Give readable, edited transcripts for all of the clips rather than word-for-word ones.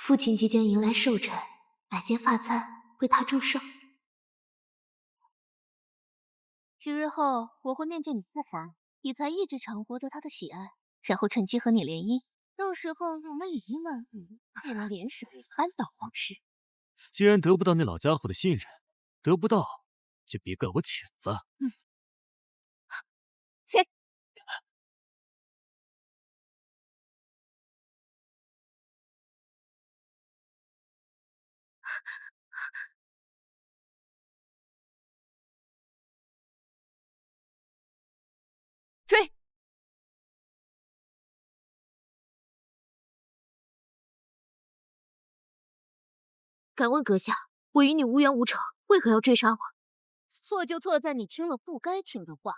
父亲即将迎来寿辰，百间发簪为他祝寿。几日后，我会面见你父皇，以才艺之长博得他的喜爱，然后趁机和你联姻。到时候，我们李一门也能联手扳倒皇室。既然得不到那老家伙的信任，得不到就别怪我浅了。谁？追！敢问阁下，我与你无冤无仇，为何要追杀我？错就错在你听了不该听的话。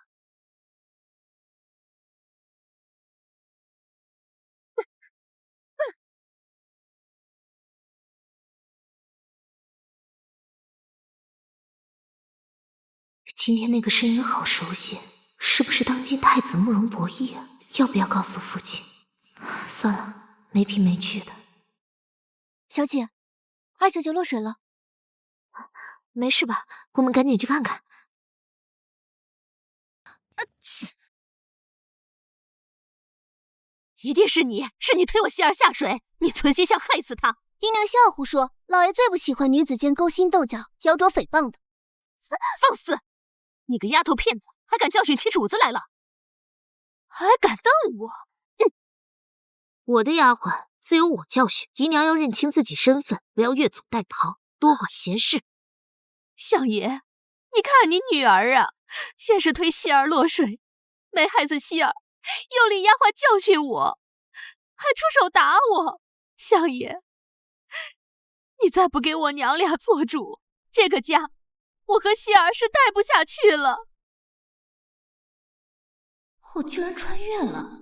今天那个声音好熟悉，是不是当今太子慕容博弈啊？要不要告诉父亲？算了，没凭没据的。小姐，二小姐落水了，没事吧？我们赶紧去看看。一定是你推我希儿下水，你存心想害死她。姨娘笑胡说，老爷最不喜欢女子间勾心斗角、妖娆诽谤的。放肆！你个丫头片子，还敢教训起主子来了？还敢瞪我？我的丫鬟自有我教训，姨娘要认清自己身份，不要越俎代庖，多管闲事。相爷，你看你女儿啊，先是推希儿落水，没害死希儿，又令丫鬟教训我，还出手打我。相爷，你再不给我娘俩做主，这个家我和希儿是待不下去了。我居然穿越了，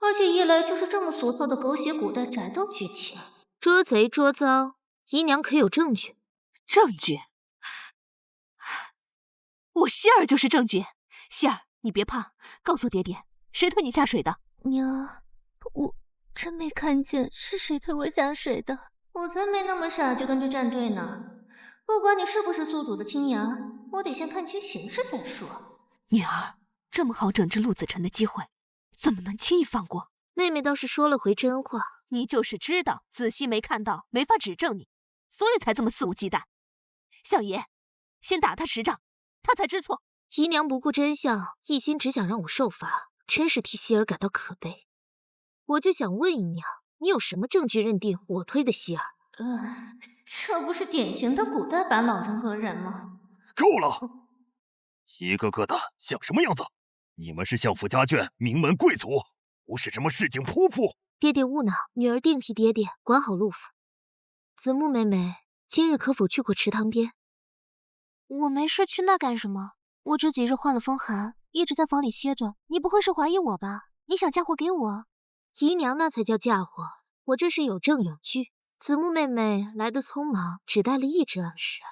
而且一来就是这么俗套的狗血古代宅斗剧情。捉贼捉赃，姨娘可有证据？证据？我希儿就是证据。希儿，你别怕，告诉爹爹，谁推你下水的？娘，我真没看见是谁推我下水的。我才没那么傻就跟着站队呢。不管你是不是宿主的亲娘，我得先看清形势再说。女儿，这么好整治陆子辰的机会，怎么能轻易放过？妹妹倒是说了回真话。你就是知道仔细没看到，没法指证你，所以才这么肆无忌惮。相爷，先打他10掌，他才知错。姨娘不顾真相，一心只想让我受罚，真是替希儿感到可悲。我就想问姨娘，你有什么证据认定我推的希儿？这不是典型的古代版老人讹人吗？够了！一个个的像什么样子？你们是相府家眷、名门贵族，不是什么市井泼妇。爹爹勿恼，女儿定替爹爹管好陆府。子木妹妹，今日可否去过池塘边？我没事，去那干什么？我这几日患了风寒，一直在房里歇着。你不会是怀疑我吧？你想嫁祸给我？姨娘那才叫嫁祸，我这是有证有据。子木妹妹来得匆忙，只带了1只耳石。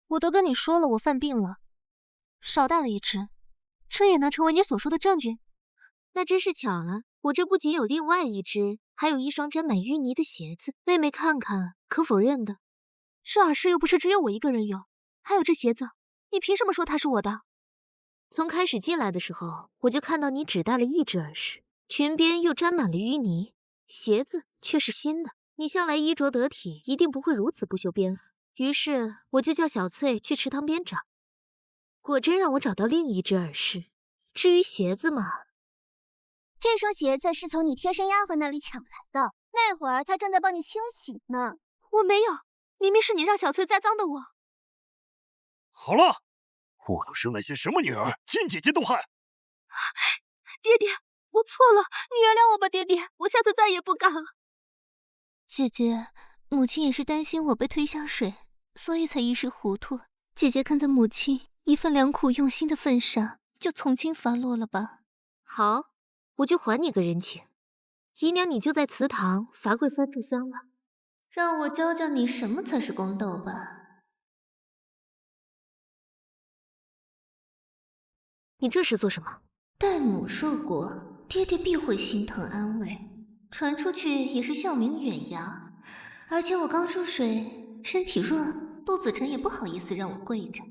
我都跟你说了，我犯病了，少带了1只，这也能成为你所说的证据？那真是巧了，我这不仅有另外1只，还有1双沾满淤泥的鞋子，妹妹看看，可否认得？这耳饰又不是只有我一个人有，还有这鞋子，你凭什么说它是我的？从开始进来的时候，我就看到你只戴了1只耳饰，裙边又沾满了淤泥，鞋子却是新的。你向来衣着得体，一定不会如此不修边幅。于是我就叫小翠去池塘边找，果真让我找到另1只耳饰。至于鞋子嘛，这双鞋子是从你贴身丫鬟那里抢来的，那会儿她正在帮你清洗呢。我没有，明明是你让小翠栽赃的我。好了，我都生了些什么女儿，亲姐姐都害。爹爹，我错了，你原谅我吧，爹爹，我下次再也不敢了。姐姐，母亲也是担心我被推下水，所以才一时糊涂。姐姐看在母亲一份良苦用心的份上，就从轻发落了吧。好，我就还你个人情。姨娘，你就在祠堂罚跪3炷香吧。让我教教你什么才是宫斗吧。你这是做什么？代母受过，爹爹必会心疼安慰。传出去也是笑名远扬。而且我刚入水，身体弱，陆子辰也不好意思让我跪着，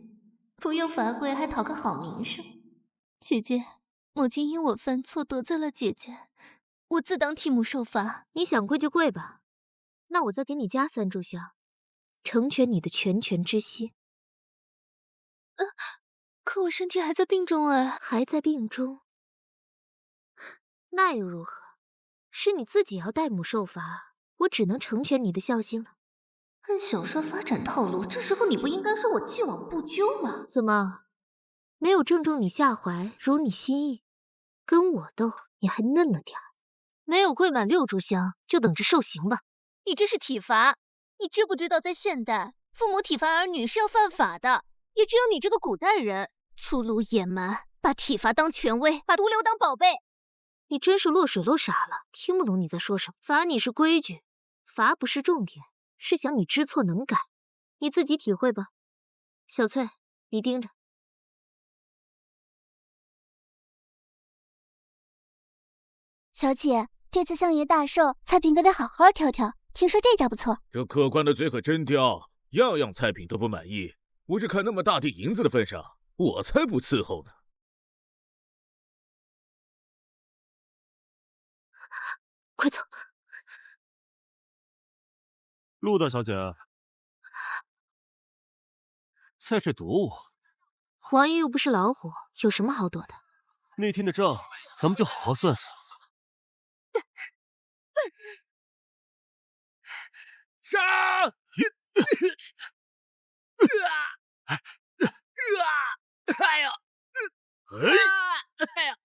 不用罚跪还讨个好名声。姐姐，母亲因我犯错得罪了姐姐，我自当替母受罚。你想跪就跪吧，那我再给你加3炷香，成全你的拳拳之心。可我身体还在病中哎。还在病中，那又如何？是你自己要代母受罚，我只能成全你的孝心了。按小说发展套路，这时候你不应该说我既往不咎吗？怎么，没有正中你下怀，如你心意？跟我斗，你还嫩了点儿。没有跪满6炷香，就等着受刑吧。你这是体罚，你知不知道在现代，父母体罚儿女是要犯法的？也只有你这个古代人粗鲁野蛮，把体罚当权威，把毒瘤当宝贝。你真是落水落傻了，听不懂你在说什么。罚你是规矩，罚不是重点，是想你知错能改，你自己体会吧。小翠，你盯着。小姐，这次相爷大寿，菜品可得好好挑挑。听说这家不错。这客官的嘴可真刁，样样菜品都不满意。我是看那么大锭银子的份上，我才不伺候呢。快走！陆大小姐，菜是毒物，王爷又不是老虎，有什么好躲的？那天的账，咱们就好好算算。杀！哎呀！哎呀！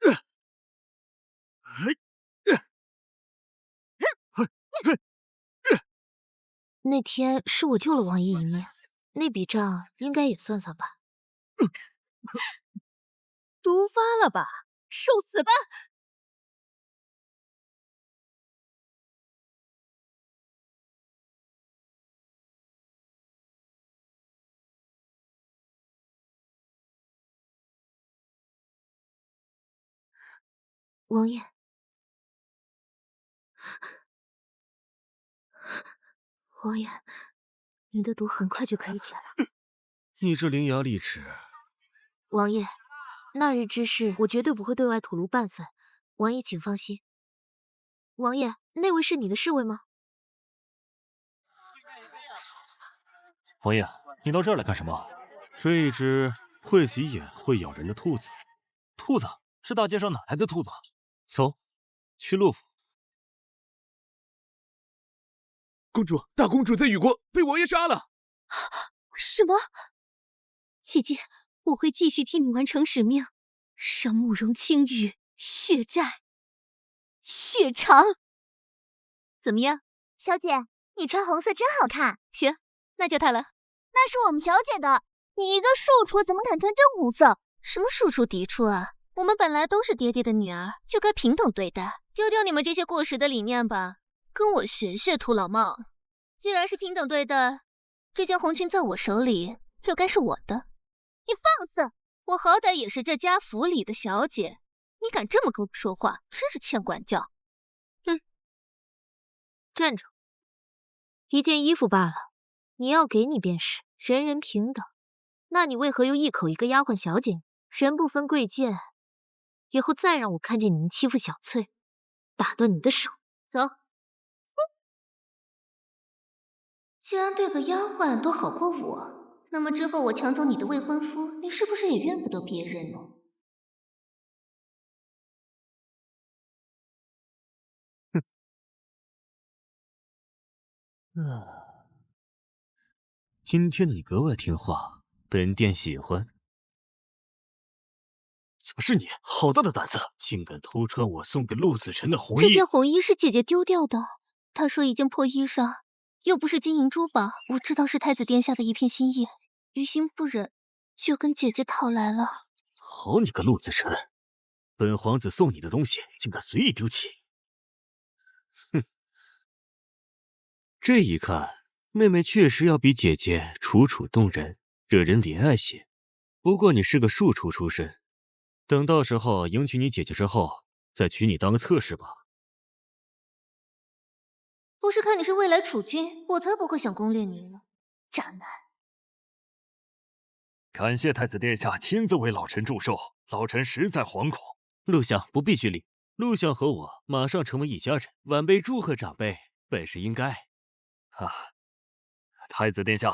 那天是我救了王爷一命，那笔账应该也算算吧。毒发了吧，受死吧！王爷，王爷，你的毒很快就可以解了。你这伶牙俐齿。王爷，那日之事我绝对不会对外吐露半分，王爷请放心。王爷，那位是你的侍卫吗？王爷，你到这儿来干什么？这一只会急眼、会咬人的兔子。兔子？是大街上哪来的兔子？走，去陆府。公主，大公主在雨国被王爷杀了。什么？姐姐，我会继续替你完成使命，让慕容青羽血债血偿。怎么样，小姐，你穿红色真好看。行，那就它了。那是我们小姐的，你一个庶出怎么敢穿这红色？什么庶出嫡出啊？我们本来都是爹爹的女儿，就该平等对待。丢掉你们这些过时的理念吧，跟我学学土老帽。既然是平等对待，这件红裙在我手里就该是我的。你放肆！我好歹也是这家府里的小姐，你敢这么跟我说话，真是欠管教。站住！一件衣服罢了，你要给你便是，人人平等。那你为何又一口一个丫鬟小姐？人不分贵贱。以后再让我看见你们欺负小翠，打断你的手。走。既然对个丫鬟都好过我，那么之后我抢走你的未婚夫，你是不是也怨不得别人呢？今天的你格外听话，本殿喜欢。怎么是你？好大的胆子，竟敢偷穿我送给陆子辰的红衣！这件红衣是姐姐丢掉的。她说一件破衣裳，又不是金银珠宝，我知道是太子殿下的一片心意，于心不忍，就跟姐姐讨来了。好你个陆子辰，本皇子送你的东西，竟敢随意丢弃！哼，这一看，妹妹确实要比姐姐楚楚动人，惹人怜爱些。不过你是个庶出出身。等到时候迎娶你姐姐之后，再娶你当个侧室吧。不是看你是未来储君，我才不会想攻略你呢，渣男。感谢太子殿下亲自为老臣祝寿，老臣实在惶恐。陆相不必拘礼，陆相和我马上成为一家人，晚辈祝贺长辈，本是应该。太子殿下，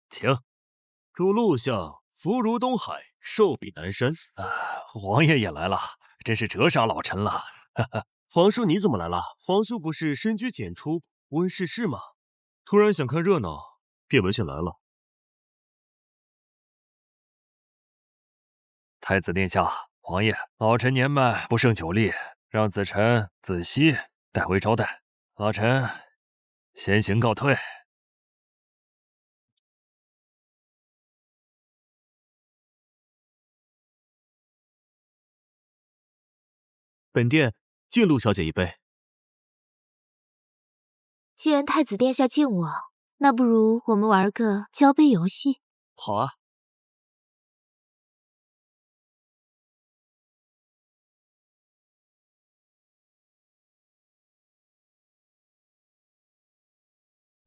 请。祝陆相福如东海，寿比南山。王爷也来了，真是折煞老臣了。皇叔你怎么来了？皇叔不是深居简出，无问世事吗？突然想看热闹，便闻讯来了。太子殿下，王爷，老臣年迈不胜酒力，让子臣子熙代为招待。老臣先行告退。本殿敬陆小姐一杯。既然太子殿下敬我，那不如我们玩个交杯游戏。好啊。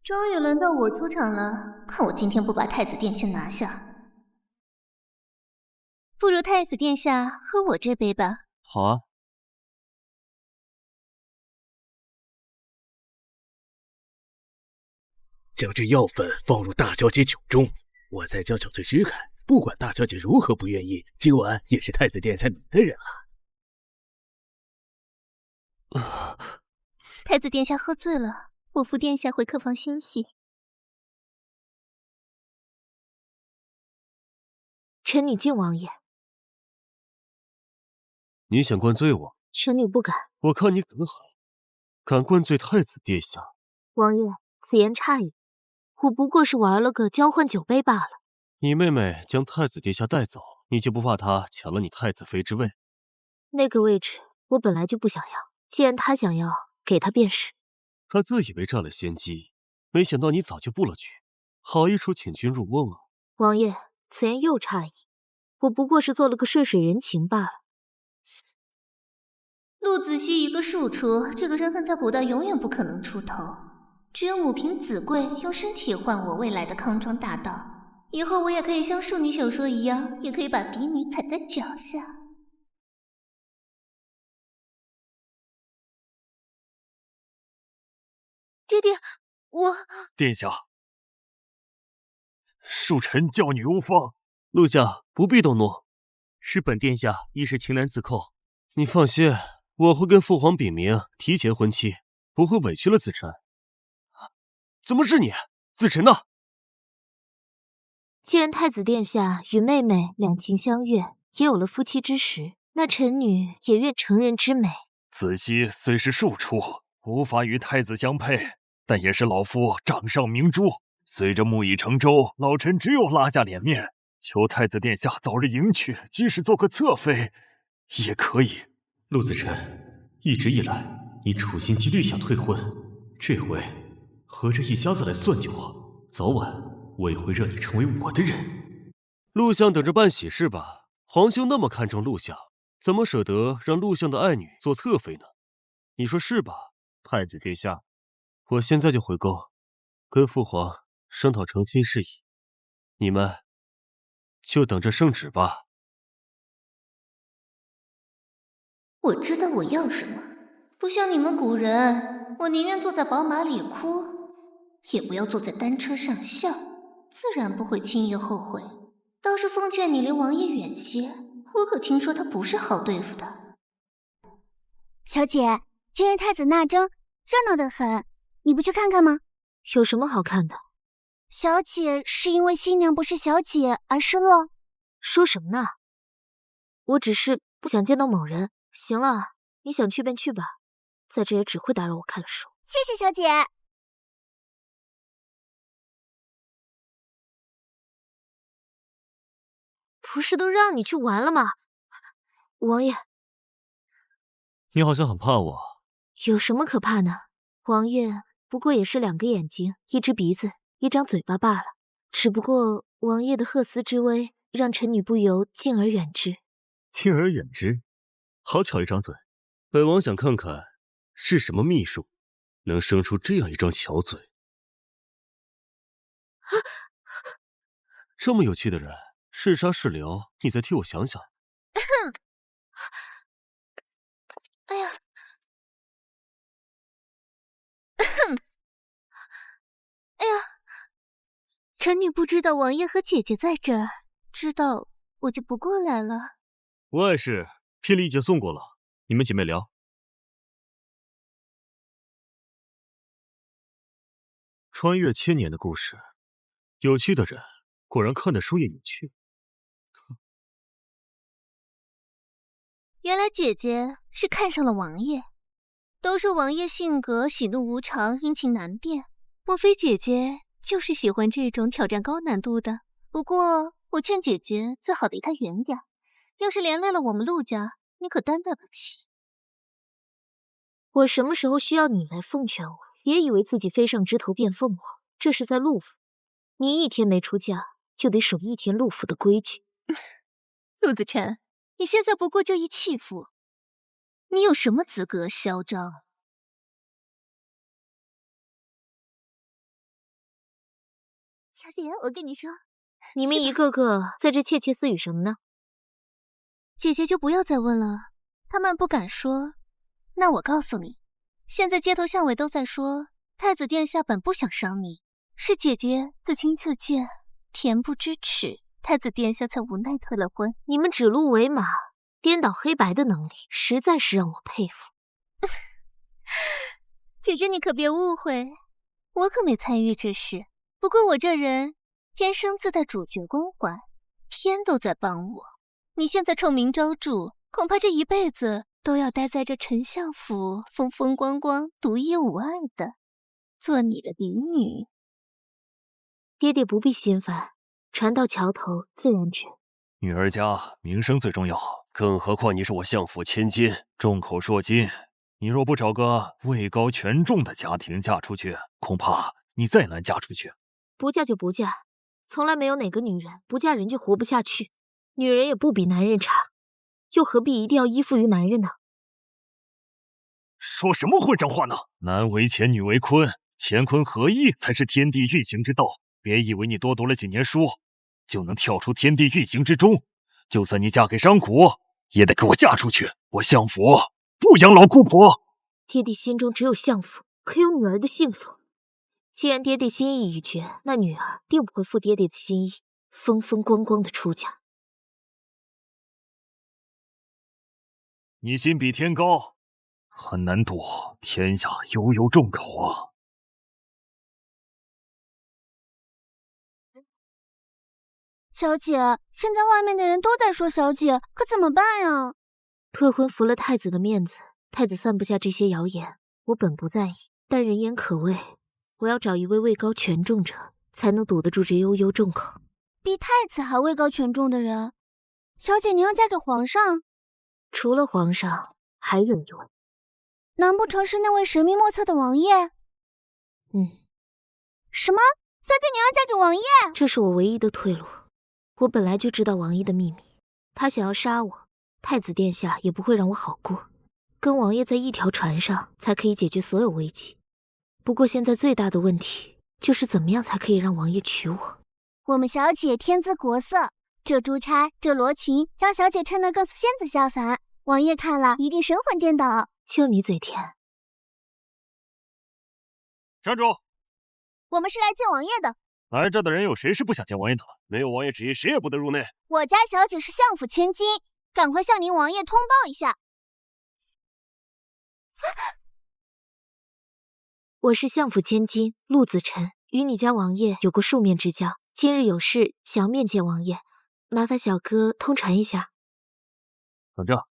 终于轮到我出场了，看我今天不把太子殿下拿下！不如太子殿下喝我这杯吧。好啊。将这药粉放入大小姐酒中，我再将酒醉支开。不管大小姐如何不愿意，今晚也是太子殿下你的人啊！太子殿下喝醉了，我扶殿下回客房休息。臣女敬王爷。你想灌醉我？臣女不敢。我看你敢喊，敢灌醉太子殿下。王爷，此言差矣。我不过是玩了个交换酒杯罢了。你妹妹将太子殿下带走，你就不怕她抢了你太子妃之位？那个位置我本来就不想要，既然她想要，给她便是。她自以为占了先机，没想到你早就布了局，好一出请君入瓮啊！王爷，此言又差矣。我不过是做了个顺水人情罢了。陆子熙一个庶出，这个身份在古代永远不可能出头。只有母凭子贵，用身体换我未来的康庄大道。以后我也可以像淑女小说一样，也可以把嫡女踩在脚下。爹爹，我……殿下，恕臣教女无方。陆相不必动怒，是本殿下一时情难自控。你放心，我会跟父皇禀明，提前婚期，不会委屈了子臣。怎么是你？子臣呢？既然太子殿下与妹妹两情相悦，也有了夫妻之实，那臣女也愿成人之美。子熙虽是庶出，无法与太子相配，但也是老夫掌上明珠。随着木已成舟，老臣只有拉下脸面，求太子殿下早日迎娶，即使做个侧妃，也可以。陆子臣，一直以来你处心积虑想退婚，这回合着一家子来算计我，早晚我也会让你成为我的人。陆相等着办喜事吧，皇兄那么看重陆相，怎么舍得让陆相的爱女做侧妃呢？你说是吧，太子殿下？我现在就回宫，跟父皇商讨成亲事宜，你们就等着圣旨吧。我知道我要什么，不像你们古人，我宁愿坐在宝马里哭，也不要坐在单车上笑，自然不会轻易后悔。倒是奉劝你离王爷远些，我可听说他不是好对付的。小姐，今日太子纳征，热闹得很，你不去看看吗？有什么好看的？小姐是因为新娘不是小姐而失落？说什么呢？我只是不想见到某人。行了，你想去便去吧，在这也只会打扰我看书。谢谢小姐。不是都让你去玩了吗？王爷，你好像很怕我。有什么可怕呢？王爷不过也是两个眼睛、一只鼻子、一张嘴巴罢了。只不过王爷的赫斯之威，让臣女不由敬而远之。敬而远之？好巧一张嘴，本王想看看是什么秘术。能生出这样一张巧嘴。这么有趣的人，是杀是留，你再替我想想。哎呀，哎呀，臣女不知道王爷和姐姐在这儿，知道我就不过来了。我也是，聘礼已经送过了，你们姐妹聊。穿越千年的故事，有趣的人果然看的书也有趣。原来姐姐是看上了王爷。都说王爷性格喜怒无常，阴晴难辨，莫非姐姐就是喜欢这种挑战高难度的？不过我劝姐姐最好离他远点，要是连累了我们陆家，你可担待不起。我什么时候需要你来奉劝我？别以为自己飞上枝头变凤凰，这是在陆府。你一天没出嫁，就得守一天陆府的规矩。陆子琛，你现在不过就一弃妇，你有什么资格嚣张？小姐，我跟你说，你们一个个在这窃窃私语什么呢？姐姐就不要再问了，他们不敢说。那我告诉你，现在街头巷尾都在说，太子殿下本不想伤你，是姐姐自轻自贱，恬不知耻，太子殿下才无奈退了婚。你们指鹿为马，颠倒黑白的能力，实在是让我佩服。姐姐，你可别误会，我可没参与这事。不过我这人天生自带主角光环，天都在帮我。你现在臭名昭著，恐怕这一辈子都要待在这丞相府，风风光光、独一无二的做你的嫡女。爹爹不必心烦，船到桥头自然直。女儿家名声最重要，更何况你是我相府千金，众口铄金。你若不找个位高权重的家庭嫁出去，恐怕你再难嫁出去。不嫁就不嫁，从来没有哪个女人不嫁人就活不下去。女人也不比男人差，又何必一定要依附于男人呢？说什么混账话呢？男为乾，女为坤，乾坤合一才是天地运行之道。别以为你多读了几年书，就能跳出天地运行之中。就算你嫁给商贾，也得给我嫁出去。我相府不养老姑婆。爹爹心中只有相府，可有女儿的幸福。既然爹爹心意已决，那女儿定不会负爹爹的心意，风风光光的出嫁。你心比天高，很难躲，天下悠悠众口啊。小姐，现在外面的人都在说小姐，可怎么办呀？退婚服了太子的面子，太子散布下这些谣言，我本不在意，但人言可畏，我要找一位位高权重者，才能堵得住这悠悠众口。比太子还位高权重的人，小姐，你要嫁给皇上？除了皇上，还有一位。难不成是那位神秘莫测的王爷？什么？小姐，你要嫁给王爷？这是我唯一的退路。我本来就知道王爷的秘密，他想要杀我，太子殿下也不会让我好过。跟王爷在一条船上，才可以解决所有危机。不过现在最大的问题，就是怎么样才可以让王爷娶我。我们小姐天姿国色，这珠钗，这罗裙，将小姐衬得更似仙子下凡，王爷看了一定神魂颠倒。就你嘴甜。站住！我们是来见王爷的。来这的人有谁是不想见王爷的？没有王爷旨意，谁也不得入内。我家小姐是相府千金，赶快向您王爷通报一下。我是相府千金陆子琛，与你家王爷有过数面之交，今日有事想要面见王爷，麻烦小哥通传一下。等着。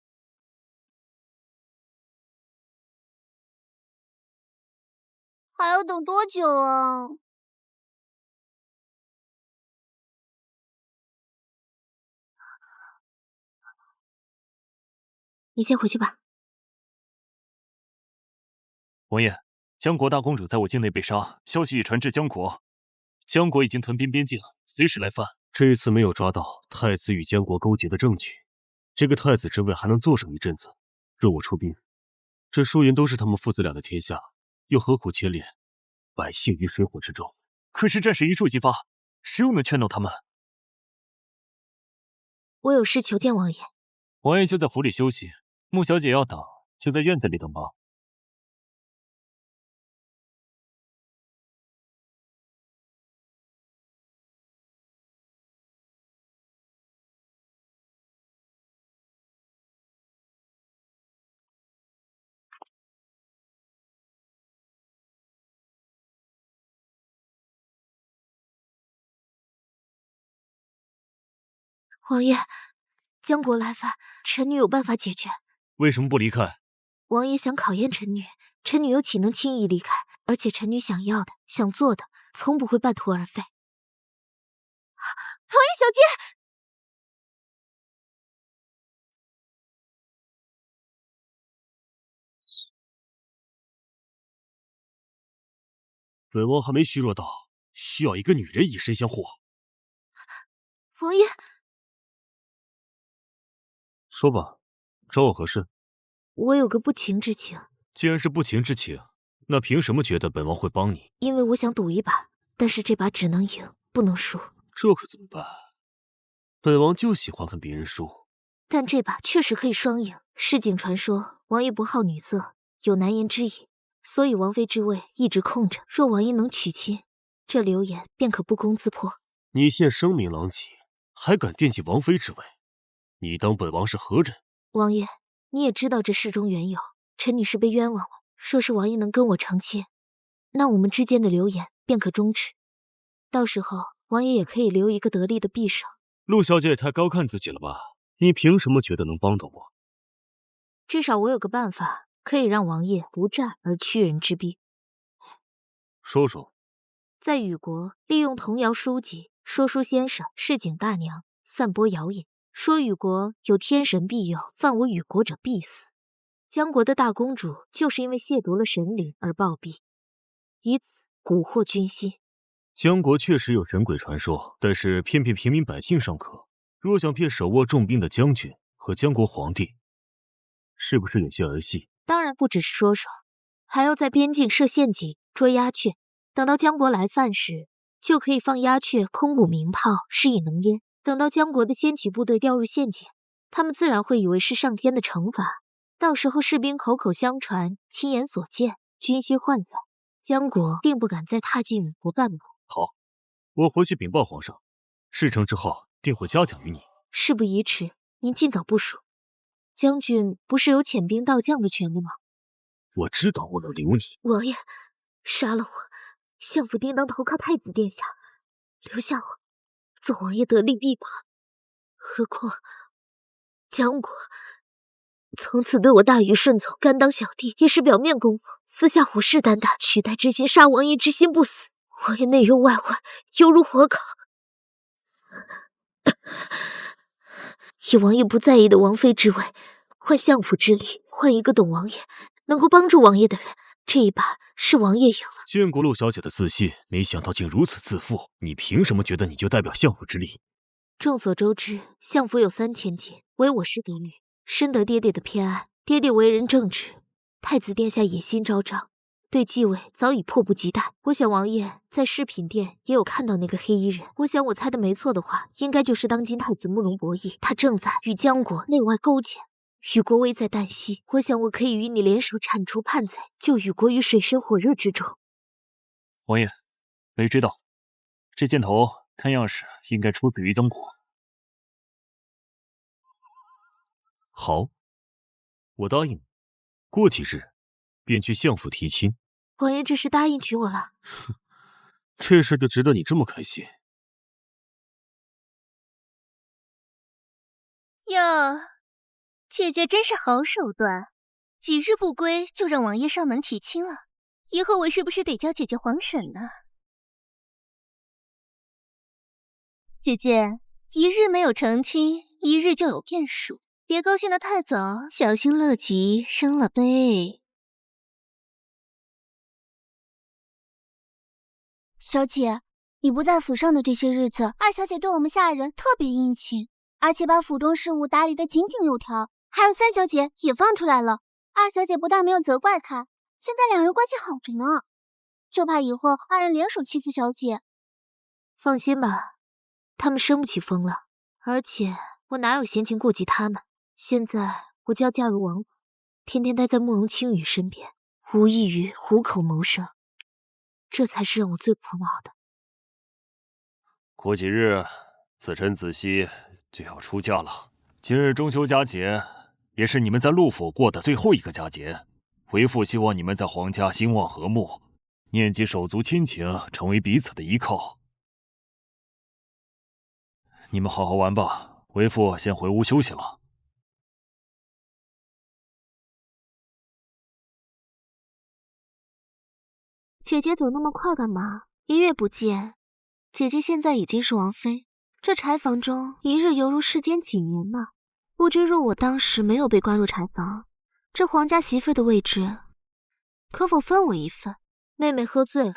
还要等多久啊？你先回去吧。王爷，江国大公主在我境内被杀，消息已传至江国，江国已经屯兵边境，随时来犯。这一次没有抓到太子与江国勾结的证据，这个太子之位还能坐上一阵子。若我出兵，这输赢都是他们父子俩的天下，又何苦牵连百姓于水火之中？可是战事一触即发，谁又能劝动他们？我有事求见王爷。王爷就在府里休息，穆小姐要等，就在院子里等吧。王爷，江国来犯，臣女有办法解决。为什么不离开？王爷想考验臣女，臣女又岂能轻易离开？而且臣女想要的、想做的，从不会半途而废。王爷小姐！本王还没虚弱到需要一个女人以身相护。王爷，说吧，找我何事？我有个不情之请。既然是不情之请，那凭什么觉得本王会帮你？因为我想赌一把，但是这把只能赢，不能输。这可怎么办？本王就喜欢看别人输。但这把确实可以双赢。市井传说，王爷不好女色，有难言之隐，所以王妃之位一直空着。若王爷能娶亲，这流言便可不攻自破。你现声名狼藉，还敢惦记王妃之位？你当本王是何人？王爷，你也知道这事中缘由，臣女是被冤枉了。若是王爷能跟我成亲，那我们之间的流言便可终止。到时候，王爷也可以留一个得力的匕首。陆小姐也太高看自己了吧？你凭什么觉得能帮到我？至少我有个办法，可以让王爷不战而屈人之兵。说说。在禹国，利用童谣书籍、说书先生、市井大娘散播谣言，说禹国有天神庇佑，犯我禹国者必死。江国的大公主就是因为亵渎了神灵而暴毙，以此蛊惑军心。江国确实有神鬼传说，但是偏偏平民百姓尚可。若想骗手握重兵的将军和江国皇帝，是不是有些儿戏？当然不只是说说，还要在边境设陷阱捉鸦雀，等到江国来犯时，就可以放鸦雀空鼓鸣炮，施以能烟。等到江国的先起部队掉入陷阱，他们自然会以为是上天的惩罚。到时候士兵口口相传，亲眼所见，军心涣散，江国定不敢再踏进禹国半步。好，我回去禀报皇上，事成之后定会嘉奖于你。事不宜迟，您尽早部署。将军不是有遣兵到将的权利吗？我知道我能留你。王爷，杀了我，相府定当投靠太子殿下，留下我，做王爷得力臂膀。何况江国从此对我大于顺从，甘当小弟也是表面功夫，私下虎视眈眈，取代之心，杀王爷之心不死。王爷内忧外患，犹如火烤。以王爷不在意的王妃之位，换相府之力，换一个懂王爷、能够帮助王爷的人。这一把是王爷赢了。见过陆小姐的自信，没想到竟如此自负。你凭什么觉得你就代表相府之力？众所周知，相府有3000金，唯我是得女，深得爹爹的偏爱。爹爹为人正直，太子殿下野心昭彰，对继位早已迫不及待。我想王爷在饰品店也有看到那个黑衣人。我想我猜的没错的话，应该就是当今太子慕容博弈，他正在与江国内外勾结。禹国危在旦夕，我想我可以与你联手铲除叛贼，救禹国于水深火热之中。王爷，没知道，这箭头看样式应该出自于江国。好，我答应你，过几日便去相府提亲。王爷这是答应娶我了？这事就值得你这么开心？哟，姐姐真是好手段，几日不归就让王爷上门提亲了。以后我是不是得叫姐姐皇婶呢？姐姐，一日没有成亲，一日就有变数，别高兴得太早，小心乐极生了悲。小姐，你不在府上的这些日子，二小姐对我们下人特别殷勤，而且把府中事务打理得井井有条。还有三小姐也放出来了，二小姐不但没有责怪她，现在两人关系好着呢，就怕以后二人联手欺负小姐。放心吧，他们生不起风了，而且我哪有闲情顾及他们？现在我就要嫁入王府，天天待在慕容青羽身边，无异于虎口谋生，这才是让我最苦恼的。过几日，子辰子熙就要出嫁了。今日中秋佳节，也是你们在陆府过的最后一个佳节。为父希望你们在皇家兴旺和睦，念及手足亲情，成为彼此的依靠。你们好好玩吧，为父先回屋休息了。姐姐走那么快干嘛？一月不见，姐姐现在已经是王妃，这柴房中一日犹如世间几年呢。不知若我当时没有被关入柴房，这皇家媳妇的位置可否分我一份？妹妹喝醉了，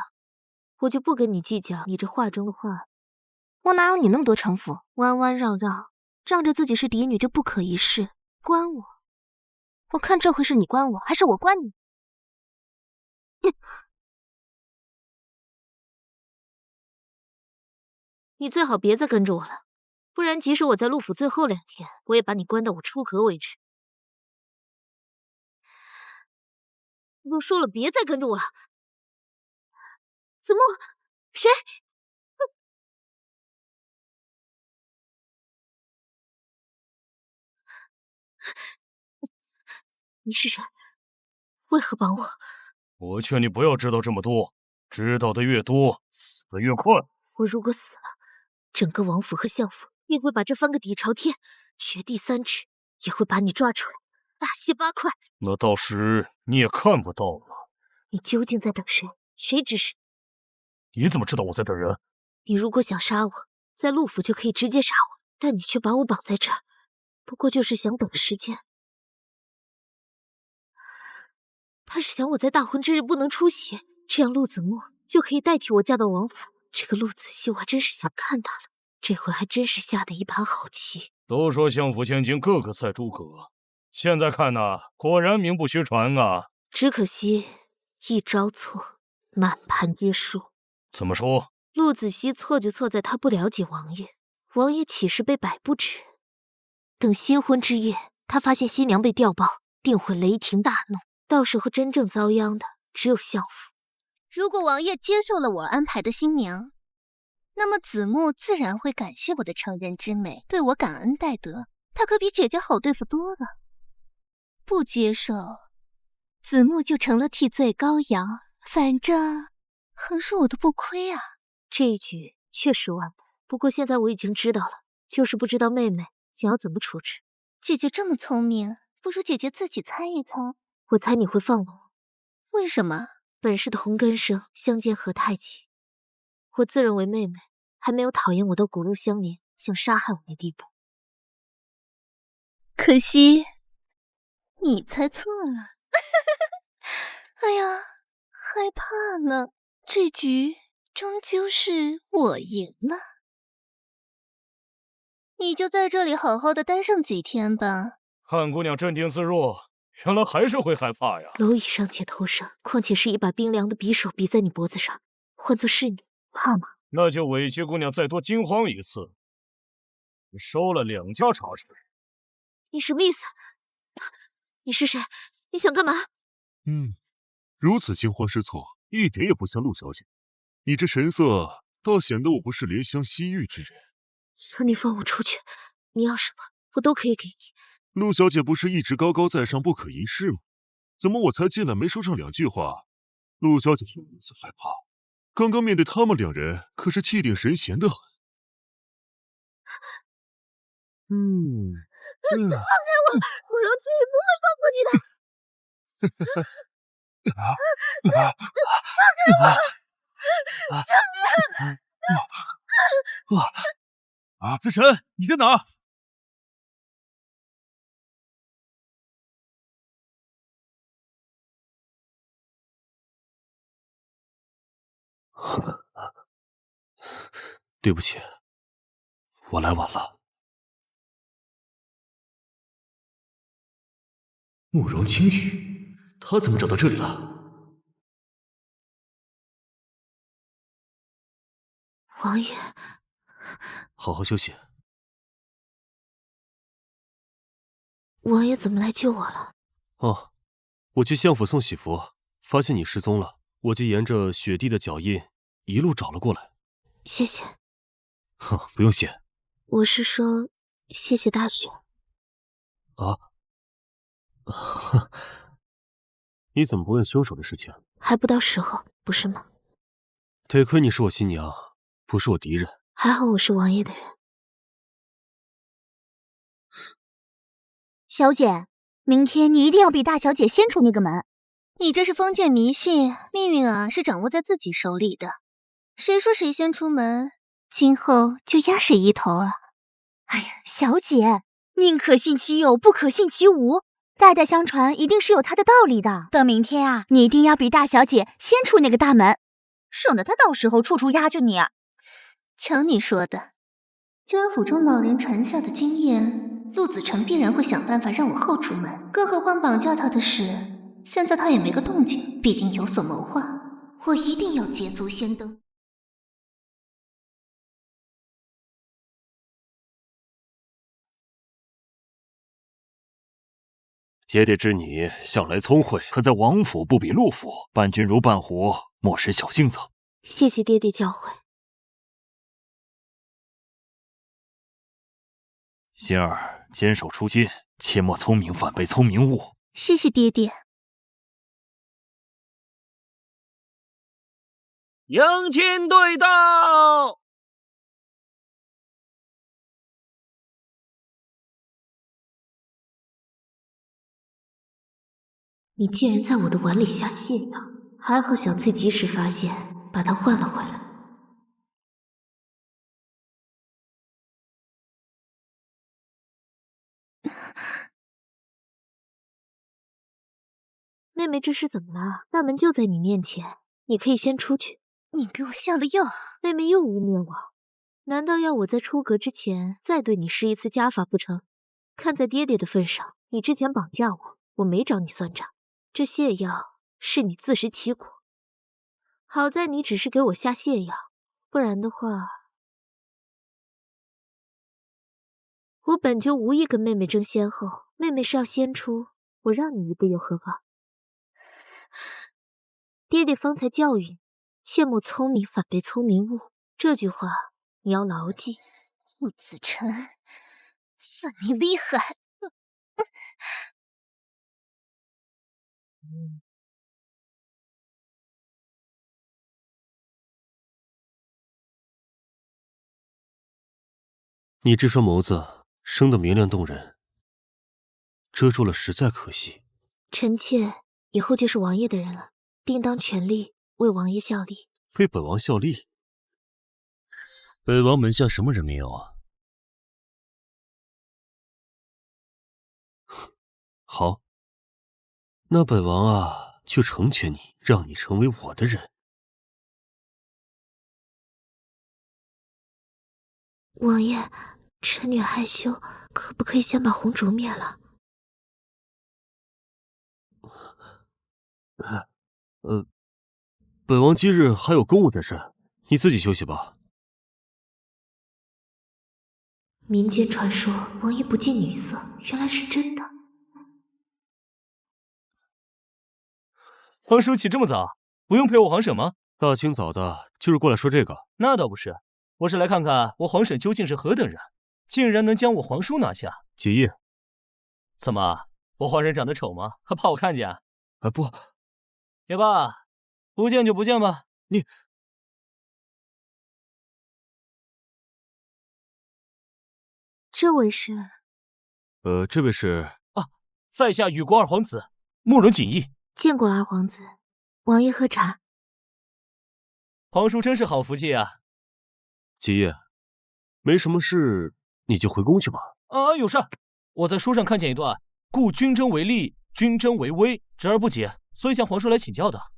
我就不跟你计较你这话中的话。我哪有你那么多城府，弯弯绕绕，仗着自己是嫡女就不可一世，关我？我看这回是你关我，还是我关你？你最好别再跟着我了，不然即使我在陆府最后2天，我也把你关到我出阁为止。我说了，别再跟着我了。子木，谁？你是谁？为何帮我？我劝你不要知道这么多，知道的越多，死得越快。我如果死了，整个王府和相府也会把这翻个底朝天，掘地3尺，也会把你抓出来，大卸8块。那到时你也看不到了。你究竟在等谁？谁指使你？你怎么知道我在等人？你如果想杀我，在陆府就可以直接杀我，但你却把我绑在这儿，不过就是想等时间。他是想我在大婚之日不能出席，这样陆子墨就可以代替我嫁到王府。这个陆子熙我还真是想看他了，这回还真是下的一盘好棋。都说相府千金个个赛诸葛，现在看呐，果然名不虚传啊。只可惜一招错，满盘皆输。怎么说？陆子熙错就错在他不了解王爷，王爷岂是被摆布之人？等新婚之夜，他发现新娘被调包，定会雷霆大怒，到时候真正遭殃的只有相府。如果王爷接受了我安排的新娘，那么子木自然会感谢我的成人之美，对我感恩戴德。他可比姐姐好对付多了。不接受，子木就成了替罪羔羊，反正横竖我都不亏啊。这一局确实完美，不过现在我已经知道了，就是不知道妹妹想要怎么处置。姐姐这么聪明，不如姐姐自己猜一猜。我猜你会放了我。为什么？本是同根生，相煎何太急。我自认为妹妹还没有讨厌我到骨肉相连，想杀害我的地步。可惜你猜错了。哎呀，害怕了，这局终究是我赢了。你就在这里好好的待上几天吧。汉姑娘镇定自若，原来还是会害怕呀。蝼蚁尚且头上，况且是一把冰凉的匕首比在你脖子上，换作是你，怕吗？那就委屈姑娘再多惊慌一次。收了2家茶室。你什么意思？你是谁？你想干嘛？如此惊慌失措，一点也不像陆小姐。你这神色，倒显得我不是怜香惜玉之人。求你放我出去！你要什么，我都可以给你。陆小姐不是一直高高在上，不可一世吗？怎么我才进来没说上2句话，陆小姐就如此害怕？刚刚面对他们2人，可是气定神闲的很。放开我！慕容青羽不会放过你的。放开我！子辰，你在哪儿？对不起，我来晚了。慕容青羽，他怎么找到这里了？王爷，好好休息。王爷怎么来救我了？哦，我去相府送喜服，发现你失踪了，我就沿着雪地的脚印一路找了过来。谢谢。哼，不用谢。我是说，谢谢大雪。啊？你怎么不问凶手的事情？还不到时候，不是吗？得亏你是我新娘，不是我敌人。还好我是王爷的人。小姐，明天你一定要比大小姐先出那个门。你这是封建迷信，命运啊是掌握在自己手里的。谁说谁先出门，今后就压谁一头啊！哎呀，小姐，宁可信其有，不可信其无。代代相传，一定是有它的道理的。等明天啊，你一定要比大小姐先出那个大门，省得她到时候处处压着你啊。瞧你说的，就按府中老人传下的经验，陆子成必然会想办法让我后出门。更何况绑架他的事，现在他也没个动静，必定有所谋划。我一定要捷足先登。爹爹知你向来聪慧，可在王府不比陆府，伴君如伴虎，莫使小性子。谢谢爹爹教诲。心儿坚守初心，切莫聪明反被聪明误。谢谢爹爹。迎亲队到！你竟然在我的碗里下泻药，还好小翠及时发现，把它换了回来。妹妹这是怎么了？大门就在你面前，你可以先出去。你给我下了药！妹妹又污蔑我，难道要我在出阁之前再对你施一次家法不成？看在爹爹的份上，你之前绑架我，我没找你算账。这泻药是你自食其果，好在你只是给我下泻药，不然的话，我本就无意跟妹妹争先后，妹妹是要先出，我让你一步又何妨？爹爹方才教育你，切莫聪明反被聪明误，这句话你要牢记。陆子成，算你厉害！你这双眸子生得明亮动人，遮住了实在可惜。臣妾以后就是王爷的人了，定当全力为王爷效力。为本王效力？本王门下什么人没有啊？好，那本王啊就成全你，让你成为我的人。王爷，臣女害羞，可不可以先把红烛灭了？本王今日还有公务在身，你自己休息吧。民间传说王爷不近女色，原来是真的。皇叔起这么早，不用陪我皇婶吗？大清早的，就是过来说这个。那倒不是，我是来看看我皇婶究竟是何等人，竟然能将我皇叔拿下。结业。怎么，我皇婶长得丑吗？还怕我看见？不，也罢，不见就不见吧。你，这位是？这位是啊，在下雨国二皇子慕容锦逸。见过二皇子，王爷喝茶。皇叔真是好福气啊！结业，没什么事，你就回宫去吧。啊，有事。我在书上看见一段“故君争为利，君争为威”，侄儿不解，所以向皇叔来请教的。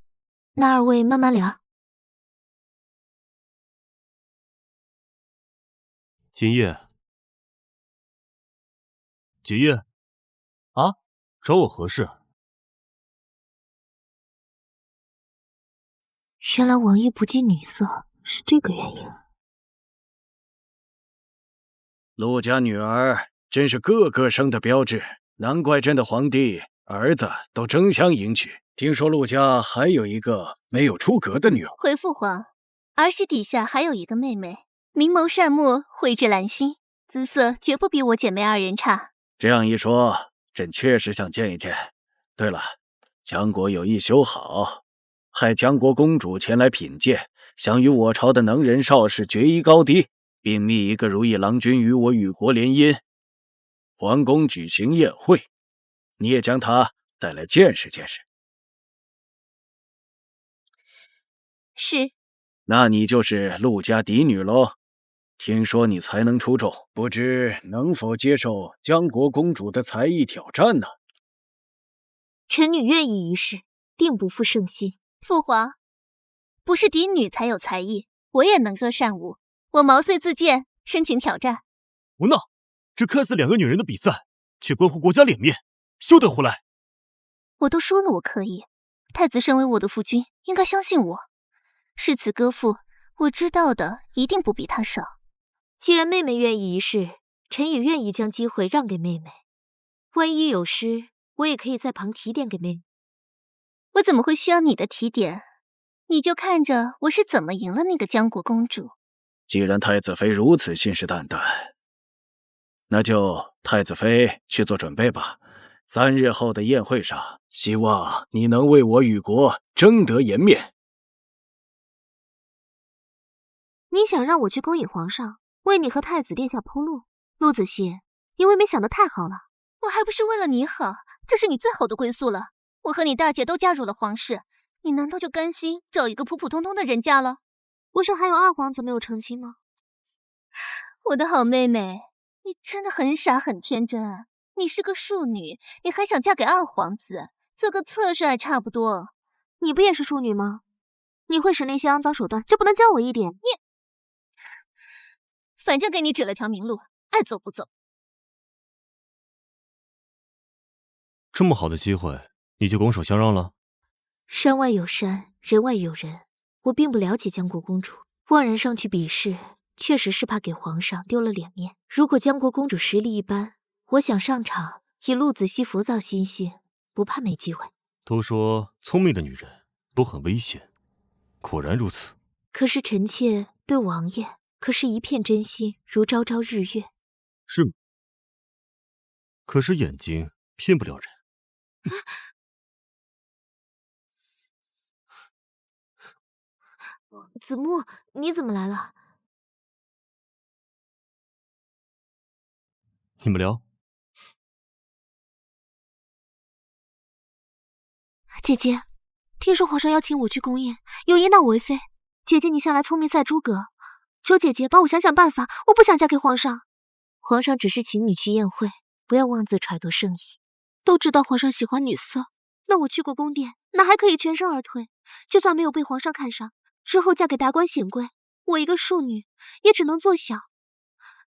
那二位慢慢聊。锦逸，结业，啊，找我何事？原来王爷不近女色是这个原因。陆家女儿真是个个生的标致，难怪朕的皇帝儿子都争相迎娶。听说陆家还有一个没有出阁的女儿。回父皇，儿媳底下还有一个妹妹，明眸善目，蕙质兰心，姿色绝不比我姐妹二人差。这样一说，朕确实想见一见。对了，江国有意修好，派江国公主前来品鉴，想与我朝的能人少士决一高低，并觅一个如意郎君与我与国联姻。皇宫举行宴会，你也将她带来见识见识。是，那你就是陆家嫡女喽。听说你才能出众，不知能否接受江国公主的才艺挑战呢？臣女愿意一试，定不负圣心。父皇，不是嫡女才有才艺，我也能歌善舞，我毛遂自荐，申请挑战。胡闹！这看似2个女人的比赛，却关乎国家脸面，休得胡来！我都说了我可以，太子身为我的夫君，应该相信我。誓词歌赋，我知道的一定不比他少。既然妹妹愿意一试，臣也愿意将机会让给妹妹。万一有失，我也可以在旁提点给妹妹。我怎么会需要你的提点？你就看着我是怎么赢了那个江国公主。既然太子妃如此信誓旦旦，那就太子妃去做准备吧。3日后的宴会上，希望你能为我与国争得颜面。你想让我去勾引皇上，为你和太子殿下铺路？陆子熙，你未免想得太好了。我还不是为了你好，这是你最好的归宿了。我和你大姐都嫁入了皇室，你难道就甘心找一个普普通通的人家了？不是还有2皇子没有成亲吗？我的好妹妹，你真的很傻很天真。你是个庶女，你还想嫁给2皇子，做个侧室还差不多。你不也是庶女吗？你会使那些肮脏手段，就不能教我一点？反正给你指了条明路，爱走不走。这么好的机会，你就拱手相让了？山外有山，人外有人。我并不了解江国公主，贸然上去比试，确实是怕给皇上丢了脸面。如果江国公主实力一般，我想上场，以陆子熙浮躁心性，不怕没机会。都说聪明的女人都很危险，果然如此。可是臣妾对王爷可是一片真心，如朝朝日月。是吗？可是眼睛骗不了人。子木，你怎么来了？你们聊。姐姐，听说皇上邀请我去宫宴，有意纳我为妃。姐姐，你向来聪明赛诸葛，求姐姐帮我想想办法，我不想嫁给皇上。皇上只是请你去宴会，不要妄自揣度圣意。都知道皇上喜欢女色，那我去过宫殿，哪还可以全身而退？就算没有被皇上看上，之后嫁给达官显贵，我一个庶女也只能做小。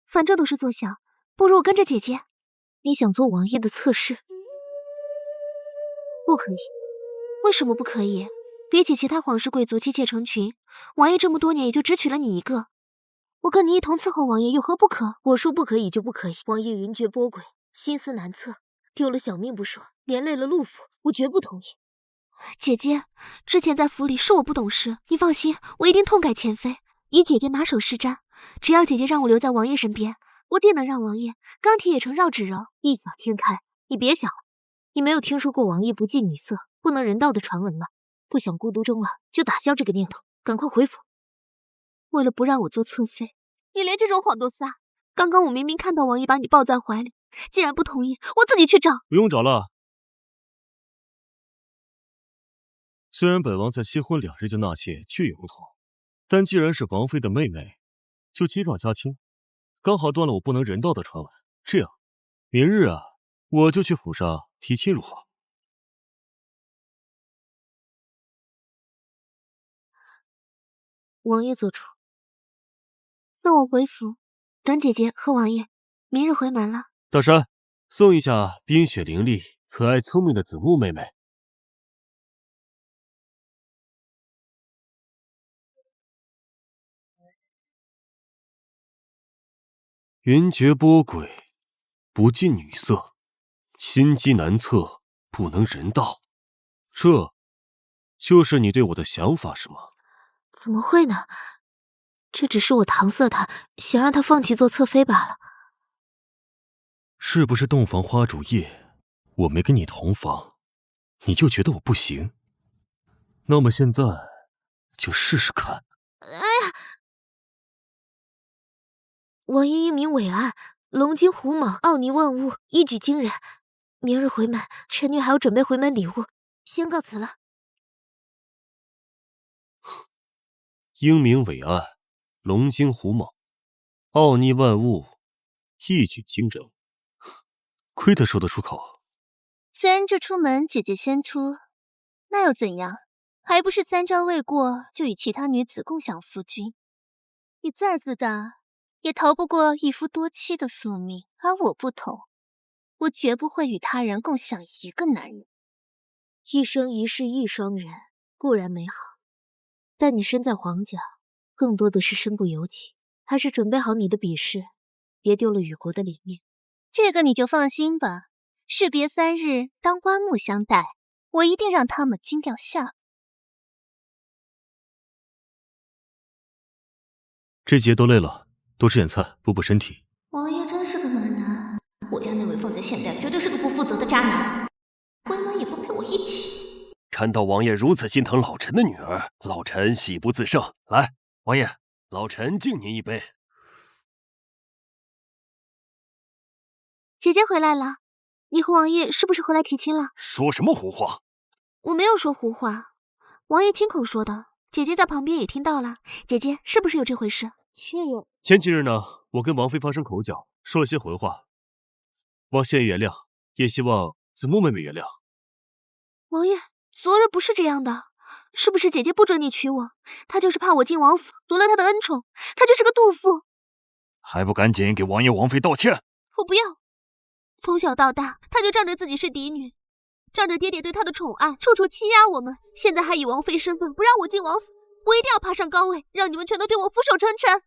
反正都是做小，不如我跟着姐姐。你想做王爷的侧室？不可以。为什么不可以？比起其他皇室贵族妻妾成群，王爷这么多年也就只娶了你一个。我跟你一同伺候王爷有何不可？我说不可以就不可以。王爷云谲波诡，心思难测，丢了小命不说，连累了陆府，我绝不同意。姐姐，之前在府里是我不懂事，你放心，我一定痛改前非，以姐姐马首是瞻。只要姐姐让我留在王爷身边，我定能让王爷钢铁也成绕指柔，异想天开。你别想了，你没有听说过王爷不近女色，不能人道的传闻吧？不想孤独终老，就打消这个念头，赶快回府。为了不让我做侧妃，你连这种谎都撒。刚刚我明明看到王爷把你抱在怀里，既然不同意，我自己去找。不用找了。虽然本王在新婚2日就纳妾，确有不同，但既然是王妃的妹妹，就亲上加亲，刚好断了我不能人道的传闻。这样，明日啊，我就去府上提亲如何？王爷做主。那我回府等姐姐和王爷，明日回门了。大山，送一下冰雪伶俐、可爱聪明的子木妹妹。云谲波诡，不近女色，心机难测，不能人道。这就是你对我的想法是吗？怎么会呢？这只是我搪塞他，想让他放弃做侧妃罢了。是不是洞房花烛夜，我没跟你同房，你就觉得我不行？那么现在就试试看。哎呀！王爷英明伟岸，龙精虎猛，奥尼万物，一举惊人。明日回门，臣女还要准备回门礼物，先告辞了。英明伟岸，龙精虎猛，奥逆万物，一举惊人。亏他说得出口。虽然这出门姐姐先出，那又怎样？还不是3朝未过就与其他女子共享夫君？你再自大，也逃不过一夫多妻的宿命。而我不同，我绝不会与他人共享一个男人。一生一世一双人固然美好，但你身在皇家，更多的是身不由己。还是准备好你的比试，别丢了雨国的脸面。这个你就放心吧，士别3日，当棺木相待，我一定让他们惊掉下巴。这节都累了，多吃点菜，补补身体。王爷真是个暖男，我家那位放在现代绝对是个不负责的渣男，回门也不陪我一起。看到王爷如此心疼老臣的女儿，老臣喜不自胜。来，王爷，老臣敬您一杯。姐姐回来了，你和王爷是不是回来提亲了？说什么胡话！我没有说胡话，王爷亲口说的，姐姐在旁边也听到了。姐姐是不是有这回事？确有。前几日呢，我跟王妃发生口角，说了些混话，望仙爷原谅，也希望子木妹妹原谅。王爷，昨日不是这样的，是不是姐姐不准你娶我？她就是怕我进王府夺了她的恩宠，她就是个妒妇。还不赶紧给王爷王妃道歉！我不要。从小到大，她就仗着自己是嫡女，仗着爹爹对她的宠爱，处处欺压我们。现在还以王妃身份不让我进王府，我一定要爬上高位，让你们全都对我俯首称臣。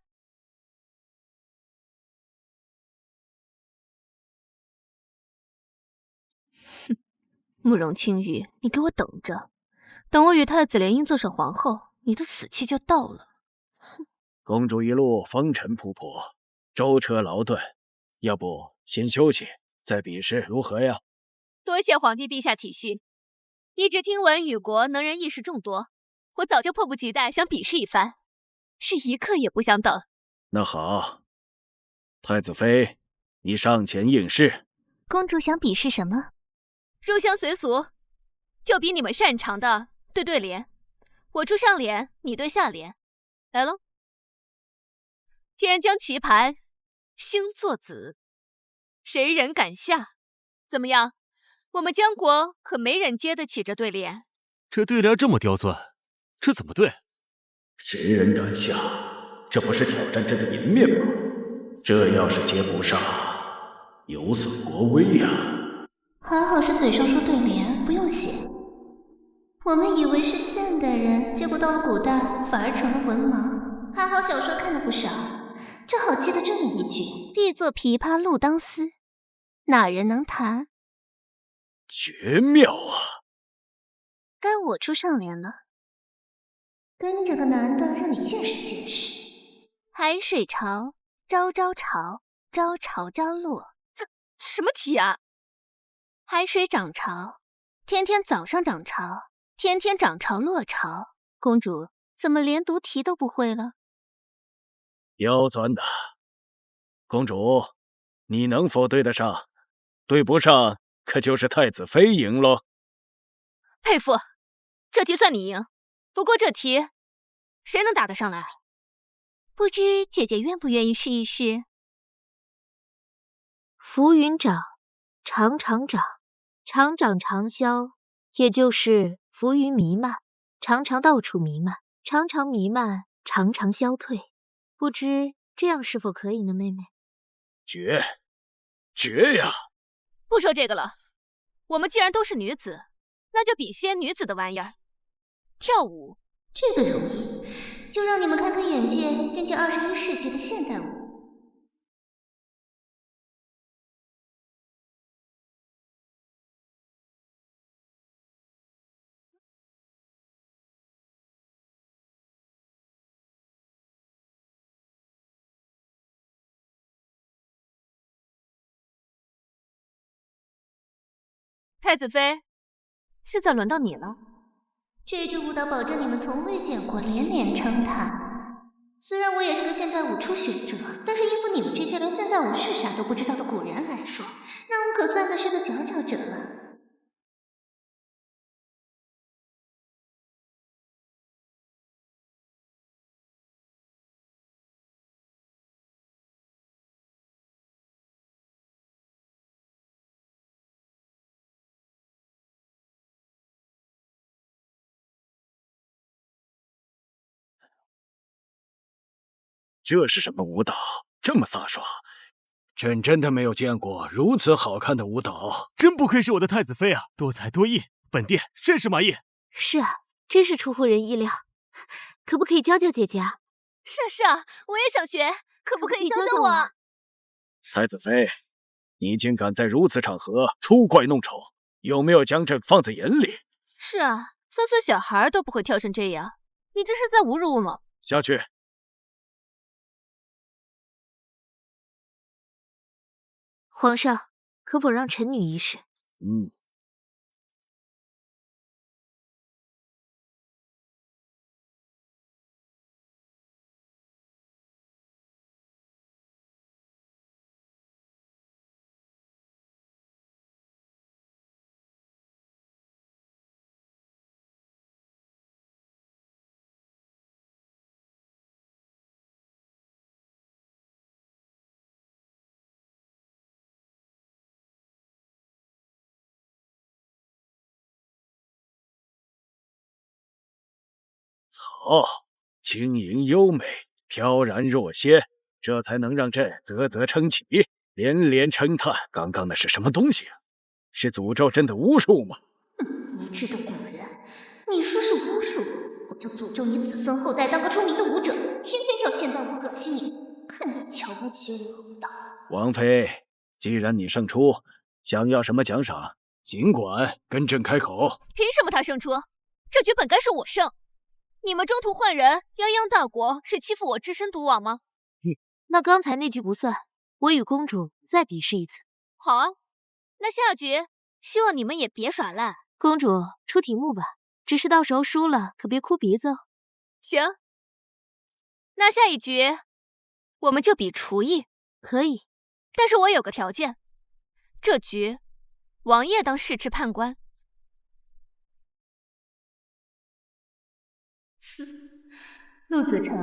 哼，慕容青羽，你给我等着，等我与太子联姻坐上皇后，你的死期就到了。哼！公主一路风尘仆仆，舟车劳顿，要不先休息，再比试如何呀？多谢皇帝陛下体恤，一直听闻雨国能人异士众多，我早就迫不及待想比试一番，是一刻也不想等。那好，太子妃，你上前应试。公主想比试什么？入乡随俗，就比你们擅长的对联。我出上联，你对下联。来喽！天将棋盘，星作子，谁人敢下？怎么样？我们江国可没人接得起这对联。这对联这么刁钻，这怎么对？谁人敢下？这不是挑战朕的颜面吗？这要是接不上，有损国威呀！还好是嘴上说对联，不用写。我们以为是现代人，结果到了古代反而成了文盲。还好小说看的不少，正好记得这么一句：必作琵琶入当丝，哪人能弹？绝妙啊！该我出上联了，跟着个男的让你见识见识。海水潮，朝朝潮，朝潮朝落。这什么题啊？海水涨潮，天天早上涨潮，天天涨潮落潮。公主怎么连读题都不会了？刁钻的。公主，你能否对得上？对不上，可就是太子妃赢喽。佩服，这题算你赢。不过这题，谁能答得上来？不知姐姐愿不愿意试一试？浮云长，长长长，长长长消，也就是浮云弥漫，常常到处弥漫，常常弥漫，常常消退。不知这样是否可以呢，妹妹？绝呀！不说这个了，我们既然都是女子，那就比些女子的玩意儿。跳舞，这个容易，就让你们开开眼界，见见21世纪的现代舞。太子妃，现在轮到你了。这支舞蹈保证你们从未见过，连连称叹。虽然我也是个现代舞初学者，但是应付你们这些连现代舞是啥都不知道的古人来说，那我可算的是个佼佼者了。这是什么舞蹈？这么飒爽！朕真的没有见过如此好看的舞蹈。真不愧是我的太子妃啊，多才多艺，本殿甚是满意。是啊，真是出乎人意料。可不可以教教姐姐啊？是啊，我也想学，可不可以教教我？太子妃，你竟敢在如此场合出怪弄丑，有没有将朕放在眼里？是啊，3岁小孩都不会跳成这样，你这是在侮辱我吗？下去。皇上，可否让臣女一试？好，轻盈优美，飘然若仙，这才能让朕啧啧称奇，连连称叹。刚刚那是什么东西啊？是诅咒朕的巫术吗？无知的古人，你说是巫术，我就诅咒你子孙后代当个出名的舞者，天天跳现代舞恶心你，看你瞧不起我舞蹈。王妃，既然你胜出，想要什么奖赏，尽管跟朕开口。凭什么他胜出？这局本该是我胜。你们中途换人，泱泱大国是欺负我只身独往吗？那刚才那局不算，我与公主再比试一次。好啊，那下局希望你们也别耍赖。公主出题目吧，只是到时候输了可别哭鼻子哦。行，那下一局我们就比厨艺。可以，但是我有个条件，这局王爷当试吃判官。陆子成，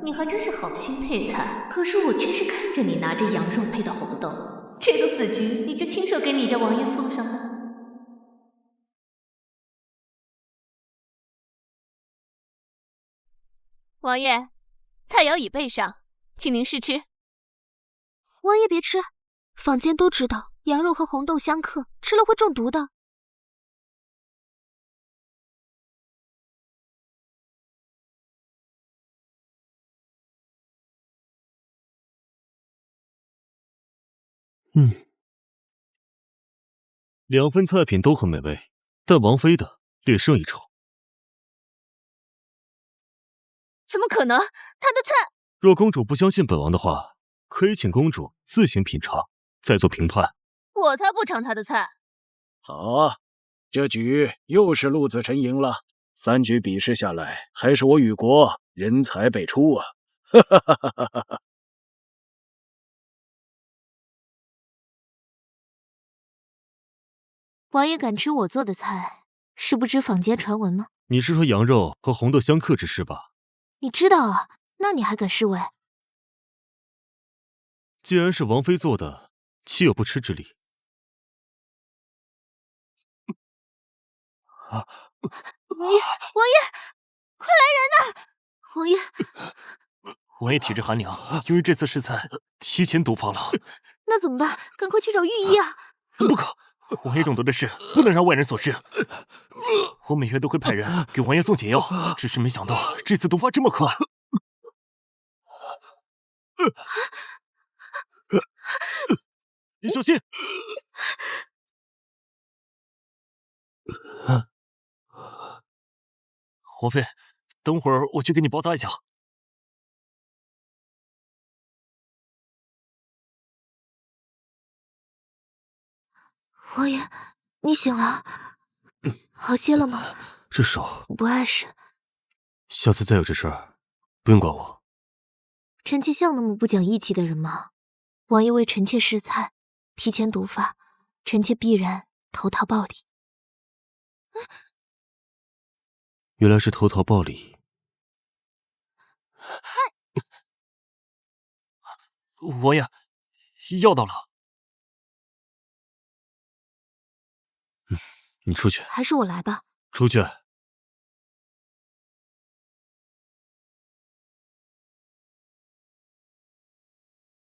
你还真是好心配菜，可是我却是看着你拿着羊肉配的红豆，这个死局你就亲手给你家王爷送上吧。王爷，菜肴已备上，请您试吃。王爷别吃，坊间都知道羊肉和红豆相克，吃了会中毒的。2份菜品都很美味，但王妃的略胜一筹。怎么可能？他的菜……若公主不相信本王的话，可以请公主自行品尝，再做评判。我才不尝他的菜。好啊，这局又是陆子成赢了。3局比试下来，还是我雨国人才辈出啊！哈哈哈哈哈哈！王爷敢吃我做的菜，是不知坊间传闻吗？你是说羊肉和红豆相克之事吧？你知道啊，那你还敢示威？既然是王妃做的，岂有不吃之理？王爷，快来人呐！王爷，王爷体质寒凉，由于这次试菜提前毒发了。那怎么办？赶快去找御医啊！不可，王爷中毒的事不能让外人所知。我每月都会派人给王爷送解药，只是没想到这次毒发这么快。你小心！王妃，等会儿我去给你包扎一下。王爷，你醒了，好些了吗？这手不碍事。下次再有这事儿，不用管我。臣妾像那么不讲义气的人吗？王爷为臣妾试菜，提前毒发，臣妾必然投桃报李。原来是投桃报李。王爷，药到了。你出去。还是我来吧。出去。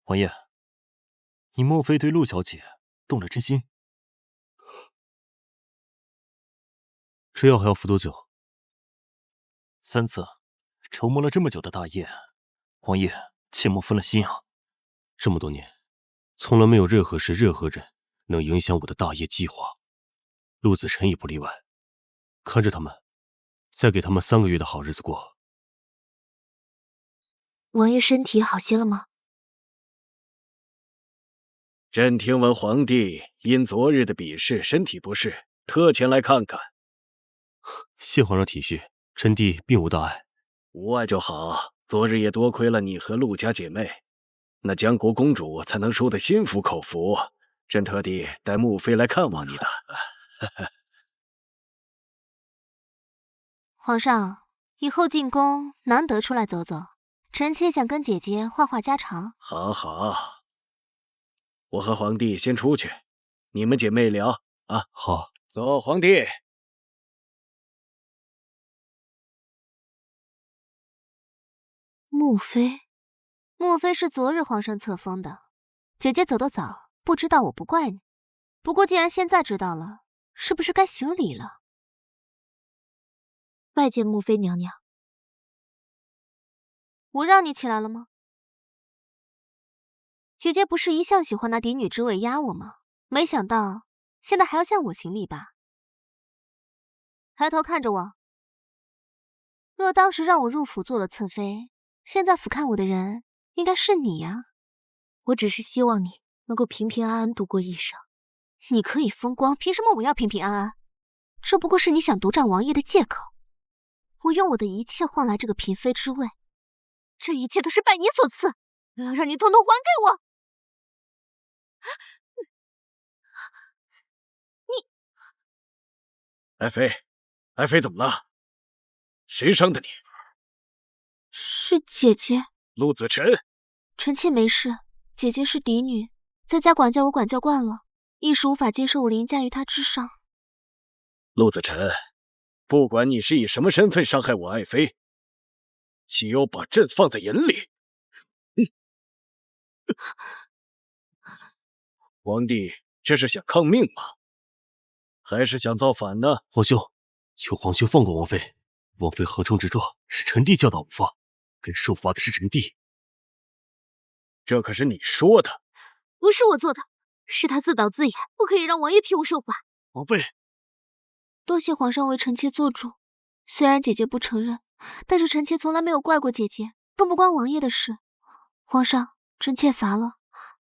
王爷，你莫非对陆小姐动了真心？吃药还要服多久？3次，筹谋了这么久的大业，王爷切莫分了心啊！这么多年，从来没有任何事、任何人能影响我的大业计划，陆子辰也不例外。看着他们，再给他们3个月的好日子过。王爷身体好些了吗？朕听闻皇帝因昨日的比试身体不适，特前来看看。谢皇上体恤，臣弟并无大碍。无碍就好。昨日也多亏了你和陆家姐妹，那江国公主才能输得心服口服。朕特地带穆妃来看望你的。皇上，以后进宫难得出来走走，臣妾想跟姐姐话话家常。好好。我和皇帝先出去，你们姐妹聊啊。好，走，皇帝。穆妃，穆妃是昨日皇上册封的，姐姐走得早，不知道我不怪你。不过既然现在知道了，是不是该行礼了？拜见穆妃娘娘。我让你起来了吗？姐姐不是一向喜欢拿嫡女之位压我吗？没想到现在还要向我行礼吧？抬头看着我。若当时让我入府做了侧妃，现在俯瞰我的人应该是你呀。我只是希望你能够平平安安度过一生。你可以风光，凭什么我要平平安安？这不过是你想独占王爷的借口。我用我的一切换来这个嫔妃之位，这一切都是拜你所赐，我要让你统统还给我！你，爱妃，爱妃怎么了？谁伤的你？是姐姐。陆子辰。臣妾没事，姐姐是嫡女，在家管教我管教惯了，一时无法接受我凌驾于她之上。陆子辰，不管你是以什么身份伤害我爱妃，岂有把朕放在眼里？皇帝这是想抗命吗？还是想造反呢？皇兄，求皇兄放过王妃。王妃横冲直撞，是臣弟教导不放，该受罚的是臣弟。这可是你说的。不是我做的，是他自导自演，不可以让王爷替我受罚。王妃，多谢皇上为臣妾做主。虽然姐姐不承认，但是臣妾从来没有怪过姐姐，更不关王爷的事。皇上，臣妾罚了，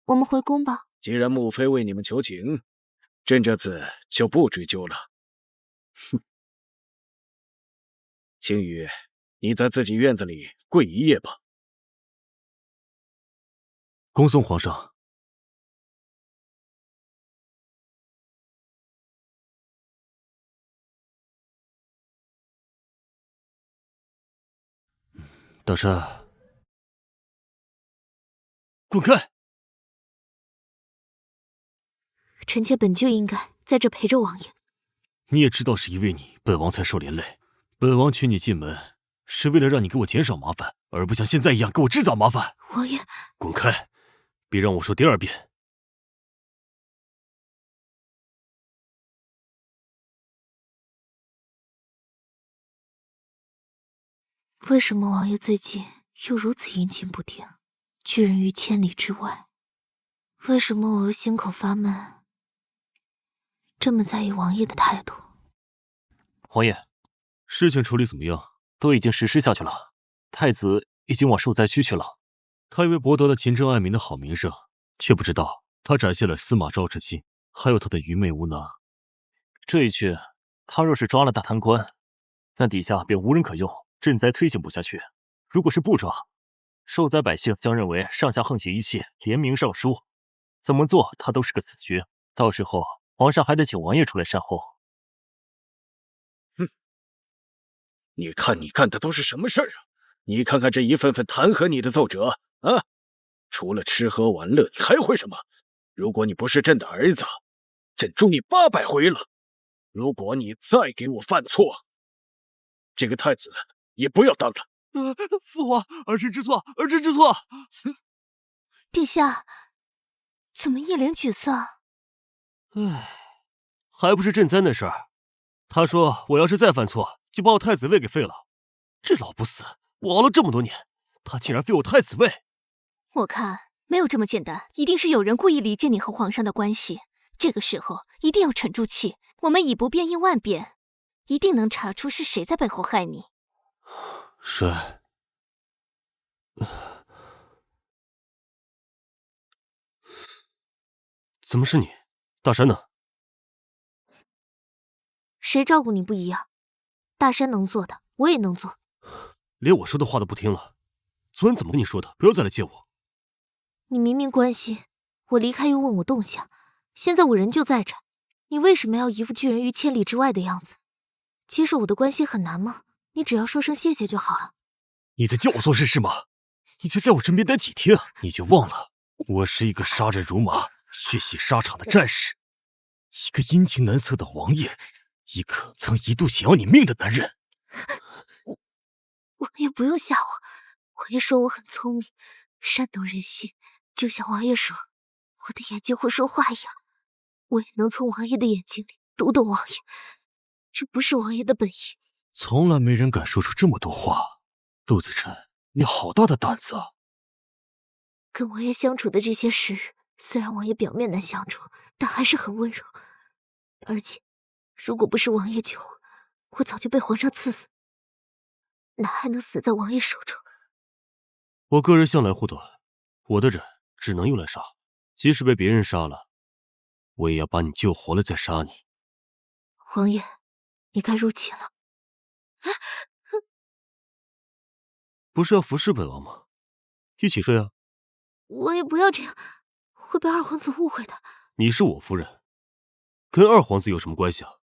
我们回宫吧。既然穆妃为你们求情，朕这次就不追究了。哼。青羽，你在自己院子里跪一夜吧。恭送皇上。大山，滚开！臣妾本就应该在这陪着王爷。你也知道是因为你，本王才受连累。本王娶你进门，是为了让你给我减少麻烦，而不像现在一样给我制造麻烦。王爷，滚开！别让我说第2遍。为什么王爷最近又如此阴晴不定，拒人于千里之外？为什么我又心口发闷，这么在意王爷的态度？王爷，事情处理怎么样？都已经实施下去了，太子已经往受灾区去了。他以为博得了勤政爱民的好名声，却不知道他展现了司马昭之心，还有他的愚昧无能。这一去，他若是抓了大贪官，那底下便无人可用，赈灾推行不下去。如果是不抓，受灾百姓将认为上下横行一气，联名上书，怎么做他都是个死局。到时候皇上还得请王爷出来善后。你看你干的都是什么事儿啊？你看看这一份份弹劾你的奏折啊，除了吃喝玩乐，你还会什么？如果你不是朕的儿子，朕诛你800回了。如果你再给我犯错，这个太子也不要当了。父皇，儿臣知错，儿臣知错。殿下怎么一脸沮丧？还不是赈灾那事儿。他说我要是再犯错，就把我太子位给废了。这老不死，我熬了这么多年，他竟然废我太子位。我看没有这么简单，一定是有人故意离间你和皇上的关系。这个时候一定要沉住气，我们以不变应万变，一定能查出是谁在背后害你。是。怎么是你？大山呢？谁照顾你不一样，大山能做的，我也能做。连我说的话都不听了。昨晚怎么跟你说的？不要再来接我。你明明关心我，离开又问我动向，现在我人就在这，你为什么要一副拒人于千里之外的样子？接受我的关心很难吗？你只要说声谢谢就好了。你在叫我做事是吗？你才在我身边待几天，你就忘了我是一个杀人如麻、血洗沙场的战士，一个阴晴难测的王爷，一个曾一度想要你命的男人。王爷不用吓我，王爷说我很聪明，善懂人心，就像王爷说我的眼睛会说话一样，我也能从王爷的眼睛里读懂王爷，这不是王爷的本意。从来没人敢说出这么多话，陆子琛，你好大的胆子啊！跟王爷相处的这些时日，虽然王爷表面难相处，但还是很温柔。而且，如果不是王爷救我，我早就被皇上赐死，哪还能死在王爷手中？我个人向来护短，我的人只能用来杀，即使被别人杀了，我也要把你救活了再杀你。王爷，你该入寝了。不是要服侍本王吗？一起睡啊！王爷不要这样，会被二皇子误会的。你是我夫人，跟二皇子有什么关系啊？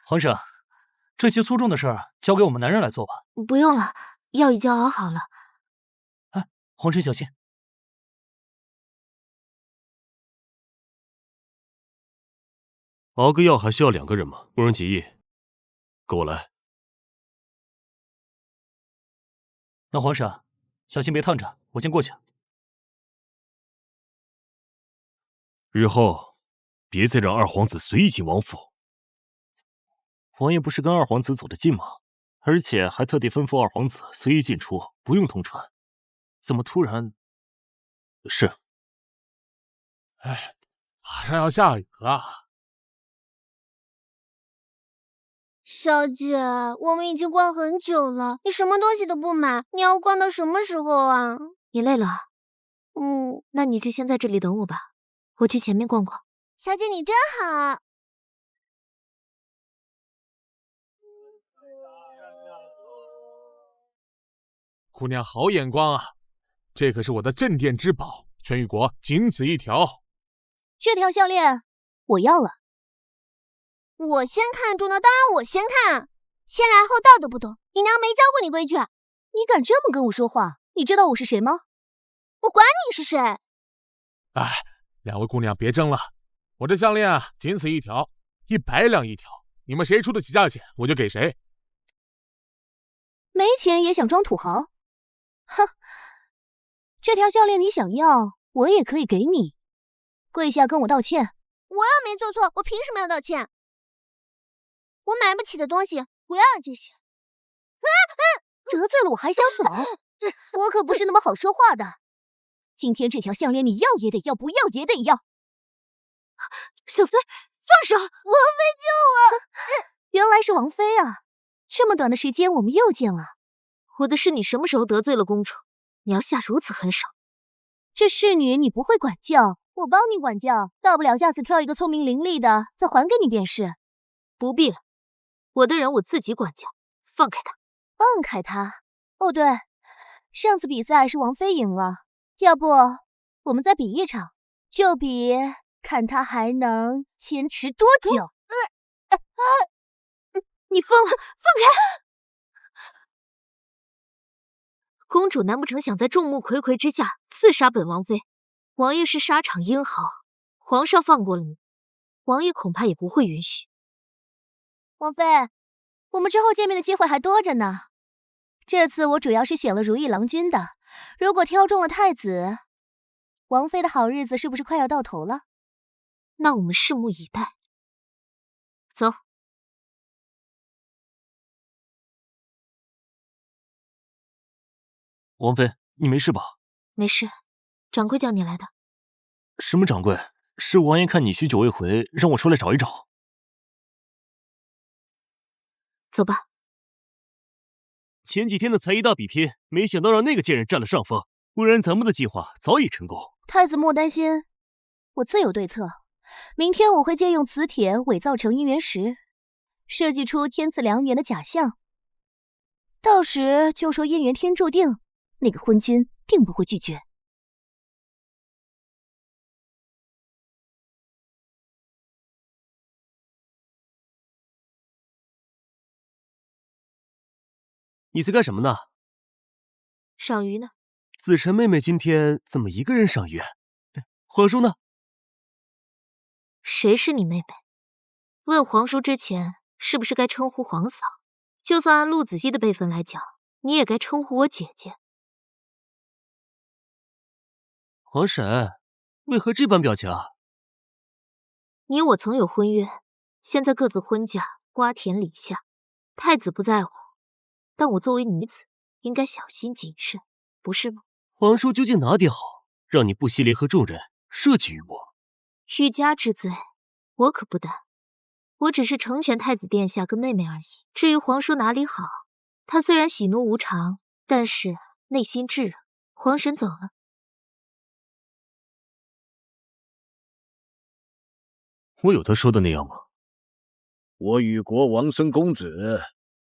皇上，这些粗重的事儿交给我们男人来做吧。不用了，药已经熬好了。哎，皇臣小心。熬个药还需要2个人吗？不容急意，跟我来。那皇上，小心别烫着，我先过去。日后别再让二皇子随意进王府。王爷不是跟二皇子走得近吗？而且还特地吩咐二皇子随意进出，不用通传。怎么突然？是。哎，马上要下雨了。小姐，我们已经逛很久了，你什么东西都不买，你要逛到什么时候啊？你累了？那你就先在这里等我吧，我去前面逛逛。小姐你真好。姑娘好眼光啊，这可是我的镇店之宝，全玉国仅此一条。这条项链我要了。我先看中的，当然我先看，先来后到的不懂，你娘没教过你规矩。你敢这么跟我说话？你知道我是谁吗？我管你是谁。哎，两位姑娘别争了，我这项链啊，仅此一条，100两一条，你们谁出得起价钱，我就给谁。没钱也想装土豪？哼，这条项链你想要，我也可以给你。跪下跟我道歉，我又没做错，我凭什么要道歉？我买不起的东西，不要这些。得罪了我还想走？我可不是那么好说话的。今天这条项链你要也得要，不要也得要。小隋，放手！王妃救我！原来是王妃啊！这么短的时间，我们又见了。我的侍女什么时候得罪了公主？你要下如此狠手？这侍女你不会管教，我帮你管教，大不了下次挑一个聪明伶俐的再还给你便是。不必了，我的人我自己管教，放开他。放开他？哦对，上次比赛是王妃赢了，要不我们再比一场，就比看他还能坚持多久。你疯了，放开！公主难不成想在众目睽睽之下刺杀本王妃？王爷是沙场英豪，皇上放过了你，王爷恐怕也不会允许。王妃，我们之后见面的机会还多着呢。这次我主要是选了如意郎君的，如果挑中了太子，王妃的好日子是不是快要到头了？那我们拭目以待。走。王妃，你没事吧？没事，掌柜叫你来的。什么掌柜？是王爷看你许久未回，让我出来找一找。走吧。前几天的才艺大比拼，没想到让那个贱人占了上风，不然咱们的计划早已成功。太子莫担心，我自有对策。明天我会借用磁铁伪造成姻缘石，设计出天赐良缘的假象。到时就说姻缘天注定，那个昏君定不会拒绝。你在干什么呢？赏鱼呢？子晨妹妹今天怎么一个人赏鱼？皇叔呢？谁是你妹妹？问皇叔之前，是不是该称呼皇嫂？就算按陆子熙的辈分来讲，你也该称呼我姐姐。皇婶，为何这般表情？你我曾有婚约，现在各自婚嫁，瓜田李下。太子不在乎，但我作为女子，应该小心谨慎，不是吗？皇叔究竟哪点好，让你不惜联合众人设计于我？欲加之罪，我可不担。我只是成全太子殿下跟妹妹而已。至于皇叔哪里好，他虽然喜怒无常，但是内心炙热。皇婶走了。我有他说的那样吗？我与国王孙公子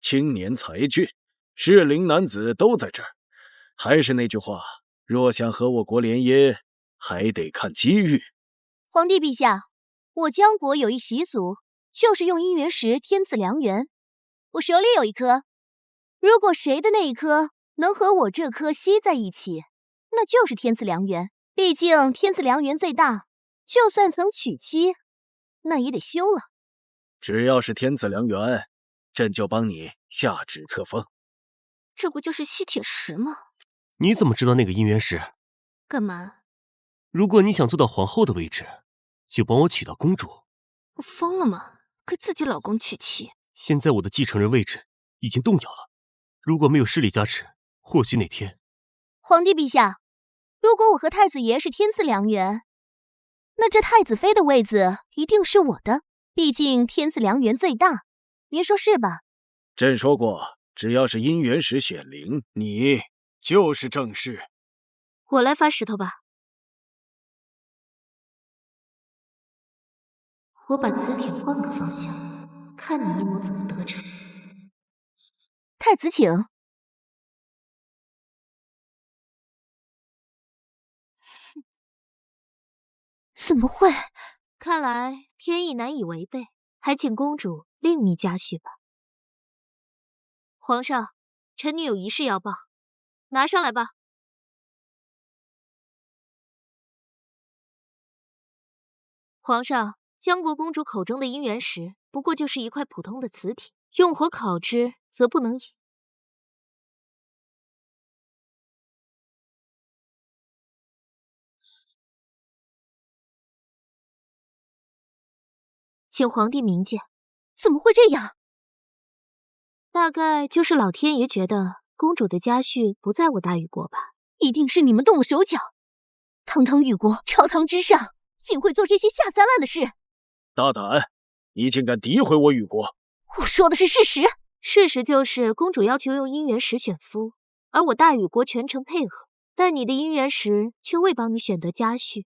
青年才俊，适龄男子都在这儿。还是那句话，若想和我国联姻，还得看机遇。皇帝陛下，我江国有一习俗，就是用姻缘石天赐良缘。我手里有一颗，如果谁的那一颗能和我这颗吸在一起，那就是天赐良缘。毕竟天赐良缘最大，就算曾娶妻，那也得休了。只要是天赐良缘，朕就帮你下旨册封。这不就是吸铁石吗？你怎么知道那个姻缘石？干嘛？如果你想做到皇后的位置，就帮我娶到公主。我疯了吗？给自己老公娶妻？现在我的继承人位置已经动摇了，如果没有势力加持，或许哪天……皇帝陛下，如果我和太子爷是天赐良缘，那这太子妃的位子一定是我的。毕竟天赐良缘最大，您说是吧？朕说过，只要是姻缘石显灵，你就是正室。我来发石头吧。我把磁铁换个方向，看你阴谋怎么得逞。太子请。怎么会？看来天意难以违背，还请公主另觅佳婿吧。皇上，臣女有一事要报，拿上来吧。皇上，江国公主口中的姻缘石，不过就是一块普通的磁铁，用火烤之，则不能饮。请皇帝明鉴。怎么会这样？大概就是老天爷觉得公主的家训不在我大禹国吧。一定是你们动了手脚。堂堂禹国，朝堂之上，竟会做这些下三滥的事。大胆！你竟敢诋毁我禹国！我说的是事实。事实就是公主要求用姻缘石选夫，而我大禹国全程配合，但你的姻缘石却未帮你选得家婿。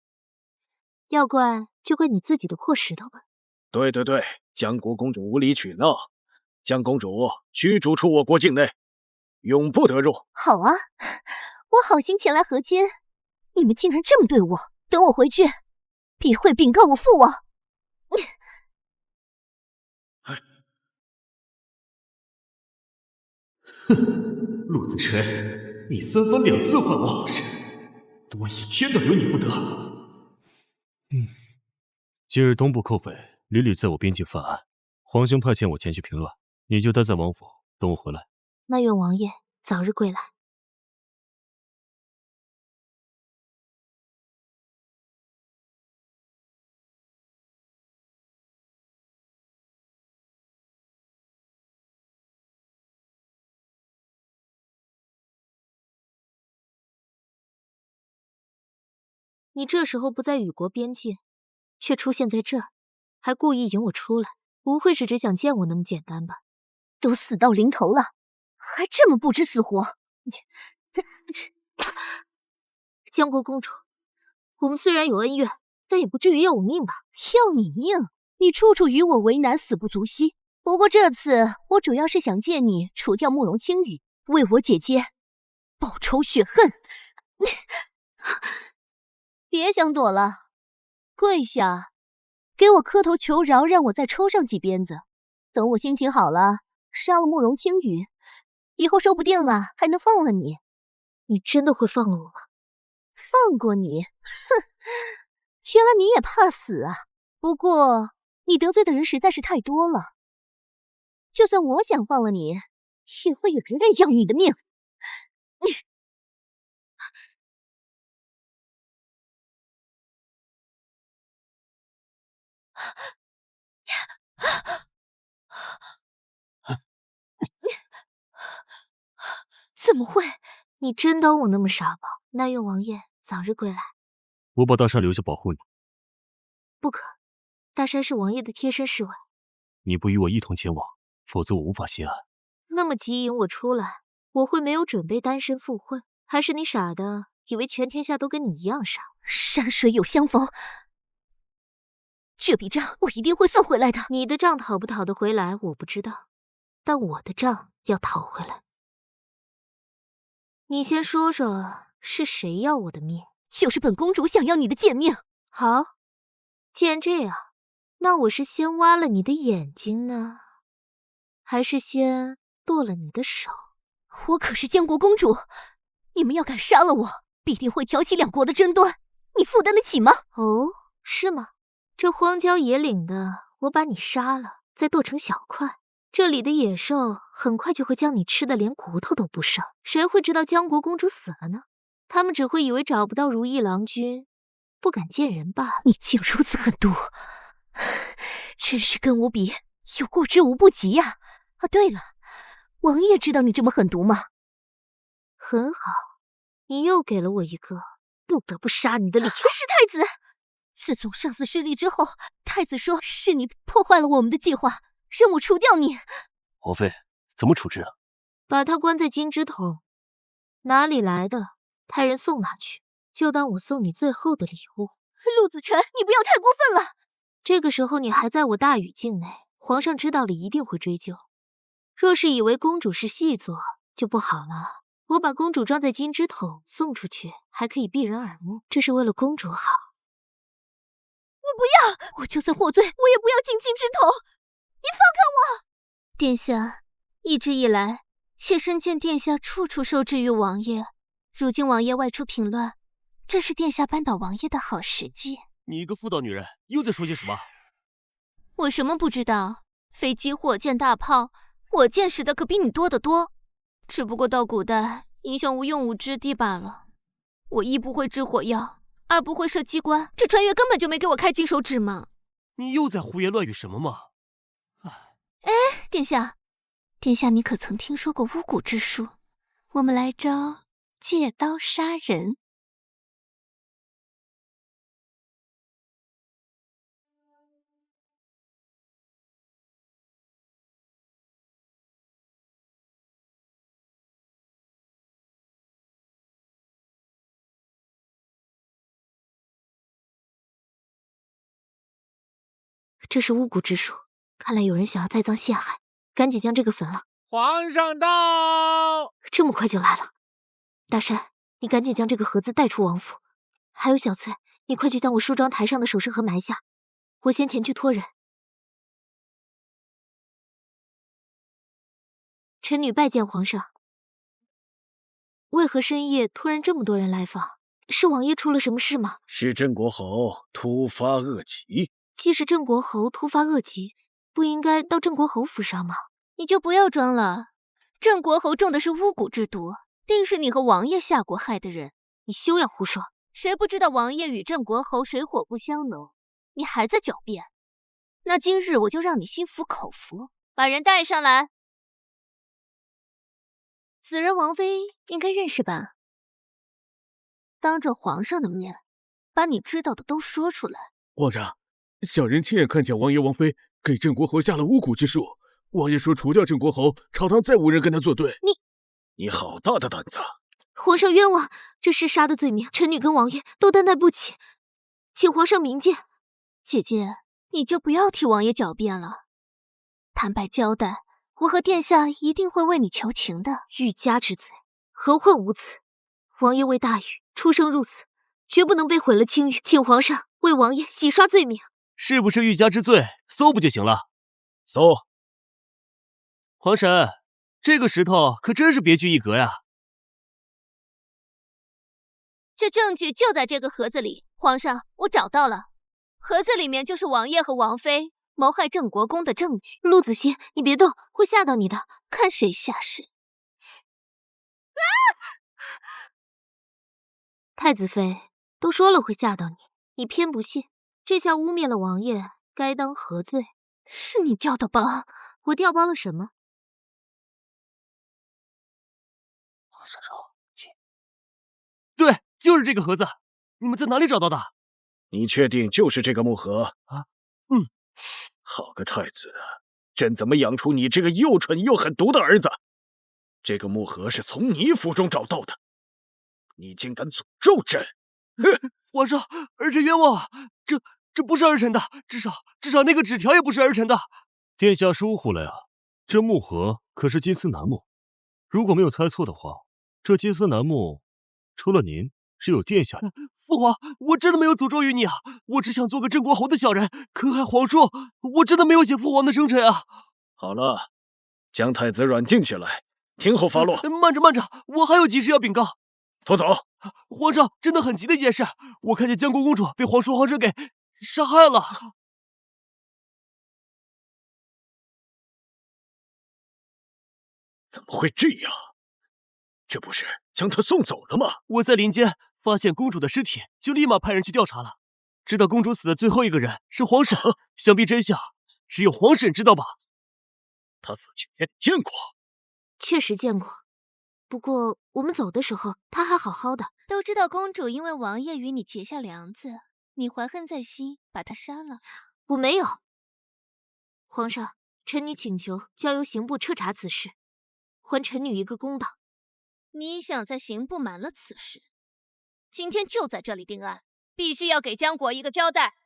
要怪就怪你自己的破石头吧。对，江国公主无理取闹，将公主驱逐出我国境内，永不得入。好啊，我好心前来和亲，你们竟然这么对我！等我回去，必会禀告我父王。哼，陆子辰，你3番2次唤我好人，多1天都留你不得。今日东部寇匪屡屡在我边境犯案，皇兄派遣我前去平乱，你就待在王府，等我回来。那愿王爷早日归来。你这时候不在禹国边境，却出现在这儿，还故意引我出来，不会是只想见我那么简单吧？都死到临头了，还这么不知死活！江国公主，我们虽然有恩怨，但也不至于要我命吧？要你命？你处处与我为难，死不足惜。不过这次我主要是想借你除掉慕容青羽，为我姐姐报仇雪恨。别想躲了，跪下，给我磕头求饶，让我再抽上几鞭子。等我心情好了，杀了慕容青羽，以后说不定啊，还能放了你。你真的会放了我吗？放过你？哼，原来你也怕死啊！不过你得罪的人实在是太多了，就算我想放了你，也会有人来要你的命。怎么会？你真当我那么傻吧？那愿王爷早日归来。我把大山留下保护你。不可，大山是王爷的贴身侍卫。你不与我一同前往，否则我无法谢恩。那么急引我出来，我会没有准备单身赴会？还是你傻的以为全天下都跟你一样傻？山水有相逢，这笔账我一定会算回来的。你的账讨不讨得回来我不知道，但我的账要讨回来。你先说说是谁要我的命？就是本公主想要你的贱命。好，既然这样，那我是先挖了你的眼睛呢，还是先剁了你的手？我可是江国公主，你们要敢杀了我，必定会挑起2国的争端，你负担得起吗？哦，是吗？这荒郊野岭的，我把你杀了，再剁成小块，这里的野兽很快就会将你吃的连骨头都不剩。谁会知道江国公主死了呢？他们只会以为找不到如意郎君，不敢见人罢了。你竟如此狠毒，真是跟我比有过之无不及呀！啊，对了，王爷知道你这么狠毒吗？很好，你又给了我一个不得不杀你的理由。是太子，自从上次失利之后，太子说是你破坏了我们的计划，让我除掉你。王妃，怎么处置啊？把他关在金枝筒，哪里来的派人送哪去，就当我送你最后的礼物。陆子辰，你不要太过分了。这个时候你还在我大禹境内，皇上知道了一定会追究。若是以为公主是细作，就不好了。我把公主装在金枝筒送出去，还可以避人耳目，这是为了公主好。我不要，我就算获罪，我也不要进金枝筒。你放开我！殿下，一直以来，妾身见殿下处处受制于王爷，如今王爷外出平乱，正是殿下扳倒王爷的好时机。你一个妇道女人，又在说些什么？我什么不知道？飞机、火箭、大炮，我见识的可比你多得多。只不过到古代，英雄无用武之地罢了。我一不会制火药，二不会射机关，这穿越根本就没给我开金手指嘛。你又在胡言乱语什么吗？殿下，殿下，你可曾听说过巫蛊之术？我们来招借刀杀人。这是巫蛊之术，看来有人想要栽赃陷害，赶紧将这个焚了。皇上到！这么快就来了，大山，你赶紧将这个盒子带出王府。还有小翠，你快去将我梳妆台上的首饰盒埋下，我先前去托人。臣女拜见皇上。为何深夜突然这么多人来访？是王爷出了什么事吗？是郑国侯突发恶疾。既是郑国侯突发恶疾，不应该到郑国侯府上吗？你就不要装了，郑国侯中的是巫蛊之毒，定是你和王爷下过害的人。你休要胡说！谁不知道王爷与郑国侯水火不相容？你还在狡辩？那今日我就让你心服口服，把人带上来。此人王妃应该认识吧？当着皇上的面，把你知道的都说出来。皇上，小人亲眼看见王爷王妃给郑国侯下了巫蛊之术。王爷说除掉郑国侯，朝堂再无人跟他作对。你好大的胆子！皇上冤枉，这弑杀的罪名，臣女跟王爷都担待不起，请皇上明鉴。姐姐，你就不要替王爷狡辩了，坦白交代，我和殿下一定会为你求情的。欲加之罪，何患无辞？王爷为大禹出生入死，绝不能被毁了清誉，请皇上为王爷洗刷罪名。是不是欲加之罪？搜不就行了？搜。皇神，这个石头可真是别具一格呀！这证据就在这个盒子里，皇上，我找到了，盒子里面就是王爷和王妃谋害郑国公的证据。陆子熙，你别动，会吓到你的，看谁吓谁！太子妃都说了会吓到你，你偏不信，这下污蔑了王爷，该当何罪？是你调的包？我调包了什么？上手，请。对，就是这个盒子，你们在哪里找到的？你确定就是这个木盒啊？好个太子，朕怎么养出你这个又蠢又狠毒的儿子？这个木盒是从你府中找到的，你竟敢诅咒朕！皇上，儿臣冤枉，这不是儿臣的，至少那个纸条也不是儿臣的。殿下疏忽了呀，这木盒可是金丝楠木，如果没有猜错的话，这金丝楠木除了您，只有殿下。父皇，我真的没有诅咒于你啊，我只想做个郑国侯的小人，坑害皇叔，我真的没有写父皇的生辰啊。好了，将太子软禁起来，听候发落。慢着，我还有急事要禀告。拖走。皇上，真的很急的一件事，我看见江国公主被皇叔皇婶给杀害了。怎么会这样？这不是将她送走了吗？我在林间发现公主的尸体，就立马派人去调查了。知道公主死的最后一个人是皇婶，想必真相只有皇婶知道吧？她死前你见过？确实见过，不过我们走的时候她还好好的。都知道公主因为王爷与你结下梁子，你怀恨在心，把她杀了。我没有。皇上，臣女请求交由刑部彻查此事，还臣女一个公道。你想在刑部瞒了此事，今天就在这里定案，必须要给江国一个交代。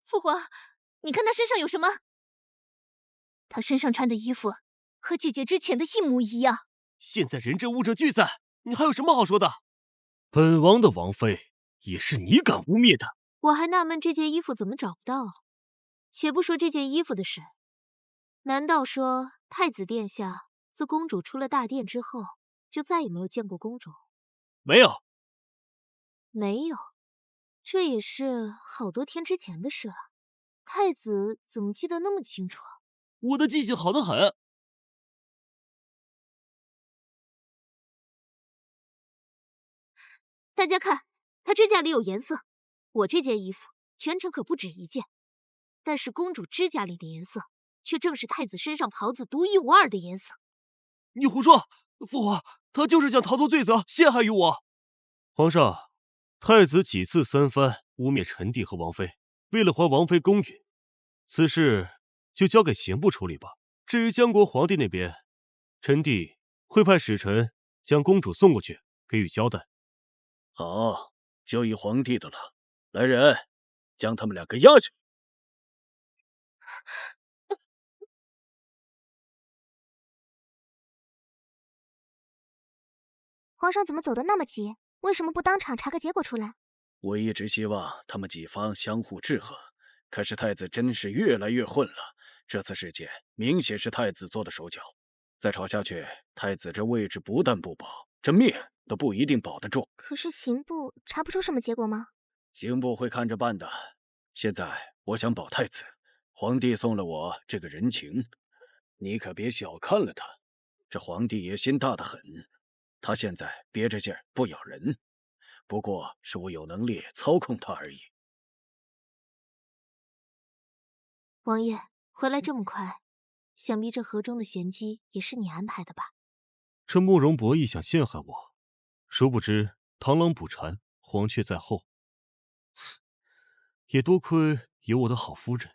父皇，你看他身上有什么？他身上穿的衣服和姐姐之前的一模一样。现在人证物证俱在，你还有什么好说的？本王的王妃也是你敢污蔑的。我还纳闷这件衣服怎么找不到了。且不说这件衣服的事，难道说太子殿下自公主出了大殿之后，就再也没有见过公主？没有。没有，这也是好多天之前的事了。太子怎么记得那么清楚？我的记性好得很。大家看，他指甲里有颜色。我这件衣服全程可不止一件，但是公主指甲里的颜色，却正是太子身上袍子独一无二的颜色。你胡说！父皇，他就是想逃脱罪责，陷害于我。皇上，太子几次三番污蔑臣弟和王妃，为了还王妃公允，此事就交给刑部处理吧。至于江国皇帝那边，臣弟会派使臣将公主送过去，给予交代。好，就依皇帝的了。来人，将他们两个押下。皇上怎么走得那么急？为什么不当场查个结果出来？我一直希望他们几方相互制衡，可是太子真是越来越混了。这次事件明显是太子做的手脚，再吵下去，太子这位置不但不保，这命都不一定保得住。可是刑部查不出什么结果吗？刑部会看着办的。现在我想保太子，皇帝送了我这个人情，你可别小看了他。这皇帝爷心大得很，他现在憋着劲儿不咬人，不过是我有能力操控他而已。王爷回来这么快，想必这河中的玄机也是你安排的吧？这慕容博弈想陷害我，殊不知螳螂捕蝉，黄雀在后。也多亏有我的好夫人，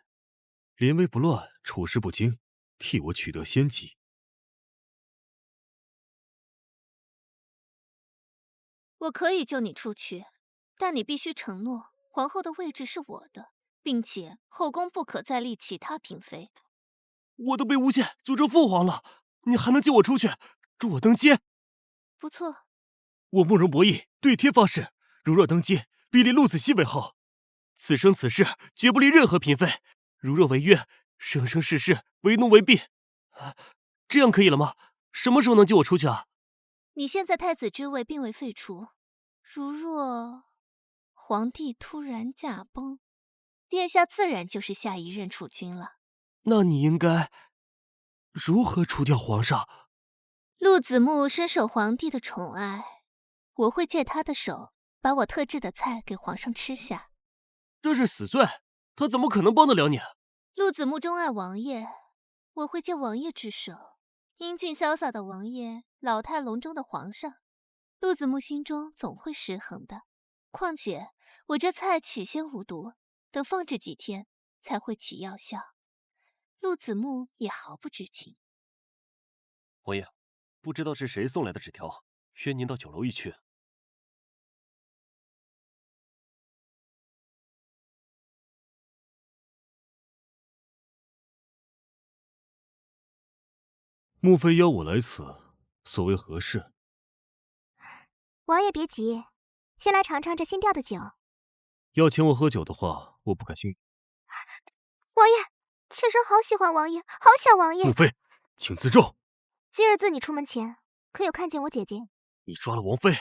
临危不乱，处事不惊，替我取得先机。我可以救你出去，但你必须承诺，皇后的位置是我的，并且后宫不可再立其他嫔妃。我都被诬陷诅咒父皇了，你还能救我出去，助我登基？不错，我慕容博弈对天发誓，如若登基，必立陆子熙为后。此生此世绝不立任何嫔妃，如若违约，生生世世为奴为婢。这样可以了吗？什么时候能救我出去啊？你现在太子之位并未废除，如若皇帝突然驾崩，殿下自然就是下一任储君了。那你应该如何除掉皇上？陆子木深受皇帝的宠爱，我会借他的手把我特制的菜给皇上吃下。这是死罪，他怎么可能帮得了你？陆子木钟爱王爷，我会借王爷之手，英俊潇洒的王爷，老态龙钟的皇上，陆子木心中总会失衡的。况且我这菜起先无毒，等放置几天才会起药效。陆子木也毫不知情。王爷，不知道是谁送来的纸条，约您到酒楼一叙。穆妃邀我来此，所谓何事？王爷别急，先来尝尝这新调的酒。要请我喝酒的话，我不感兴趣。王爷，妾身好喜欢王爷，好想王爷。穆妃，请自重。今日自你出门前，可有看见我姐姐？你抓了王妃？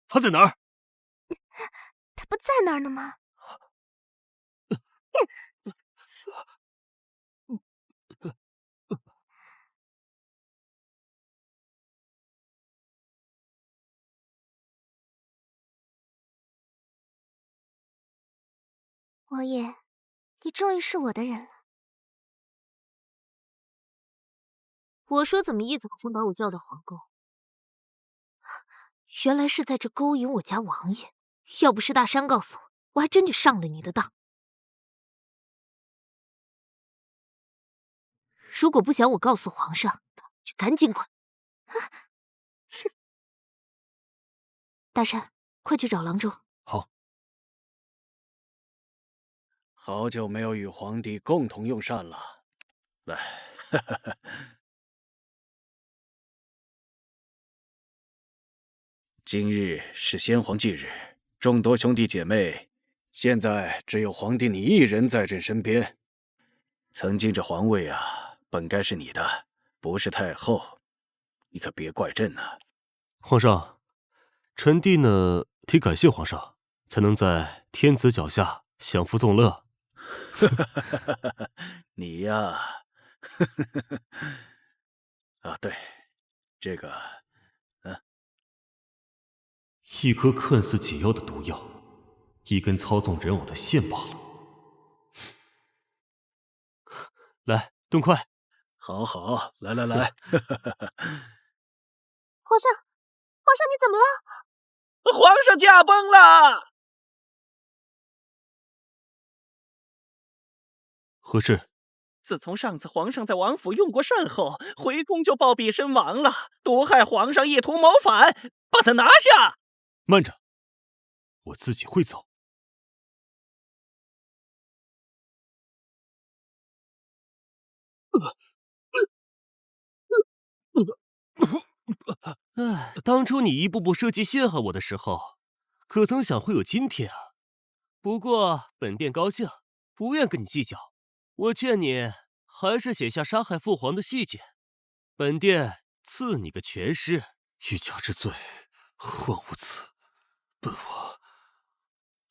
她在哪儿？她不在那儿呢吗？王爷，你终于是我的人了。我说怎么一早风把我叫到皇宫，原来是在这勾引我家王爷。要不是大山告诉我，我还真就上了你的当。如果不想我告诉皇上，就赶紧滚！大山，快去找郎中。好。好久没有与皇帝共同用膳了，来，今日是先皇忌日，众多兄弟姐妹，现在只有皇帝你一人在朕身边。曾经这皇位啊，本该是你的，不是太后，你可别怪朕呐。皇上，臣弟呢，得感谢皇上，才能在天子脚下享福纵乐。你呀，啊，对，这个，一颗看似解药的毒药，一根操纵人偶的线罢了。来，动筷。好好，来来来。皇上，皇上你怎么了？皇上驾崩了！何事？自从上次皇上在王府用过膳后，回宫就暴毙身亡了。毒害皇上，意图谋反，把他拿下！慢着，我自己会走。当初你一步步设计陷害我的时候，可曾想会有今天啊？不过本殿高兴，不愿跟你计较。我劝你还是写下杀害父皇的细节，本殿赐你个全尸。欲加之罪，患无辞。本王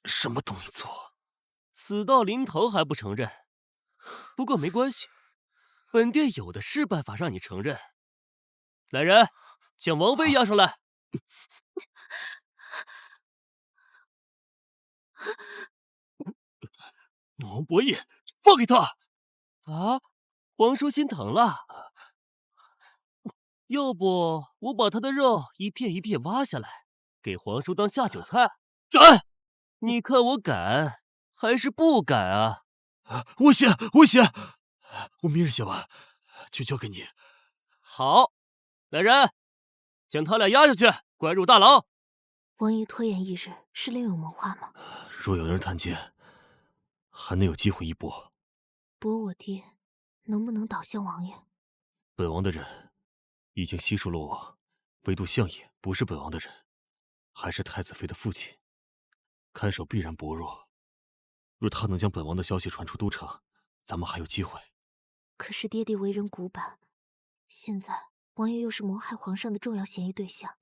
什么都没做，死到临头还不承认？不过没关系，本殿有的是办法让你承认。来人，将王妃押上来。王伯义，放开他！啊，皇叔心疼了。要不我把他的肉一片一片挖下来，给皇叔当下酒菜？敢！你看我敢还是不敢啊？我写，我明日写完就交给你。好，来人，将他俩押下去，关入大牢。王爷拖延一日是另有谋划吗？若有人探监，还能有机会一搏。搏我爹，能不能倒向王爷？本王的人已经悉数落网，唯独相爷不是本王的人，还是太子妃的父亲，看守必然薄弱。若他能将本王的消息传出都城，咱们还有机会。可是爹爹为人古板，现在王爷又是谋害皇上的重要嫌疑对象，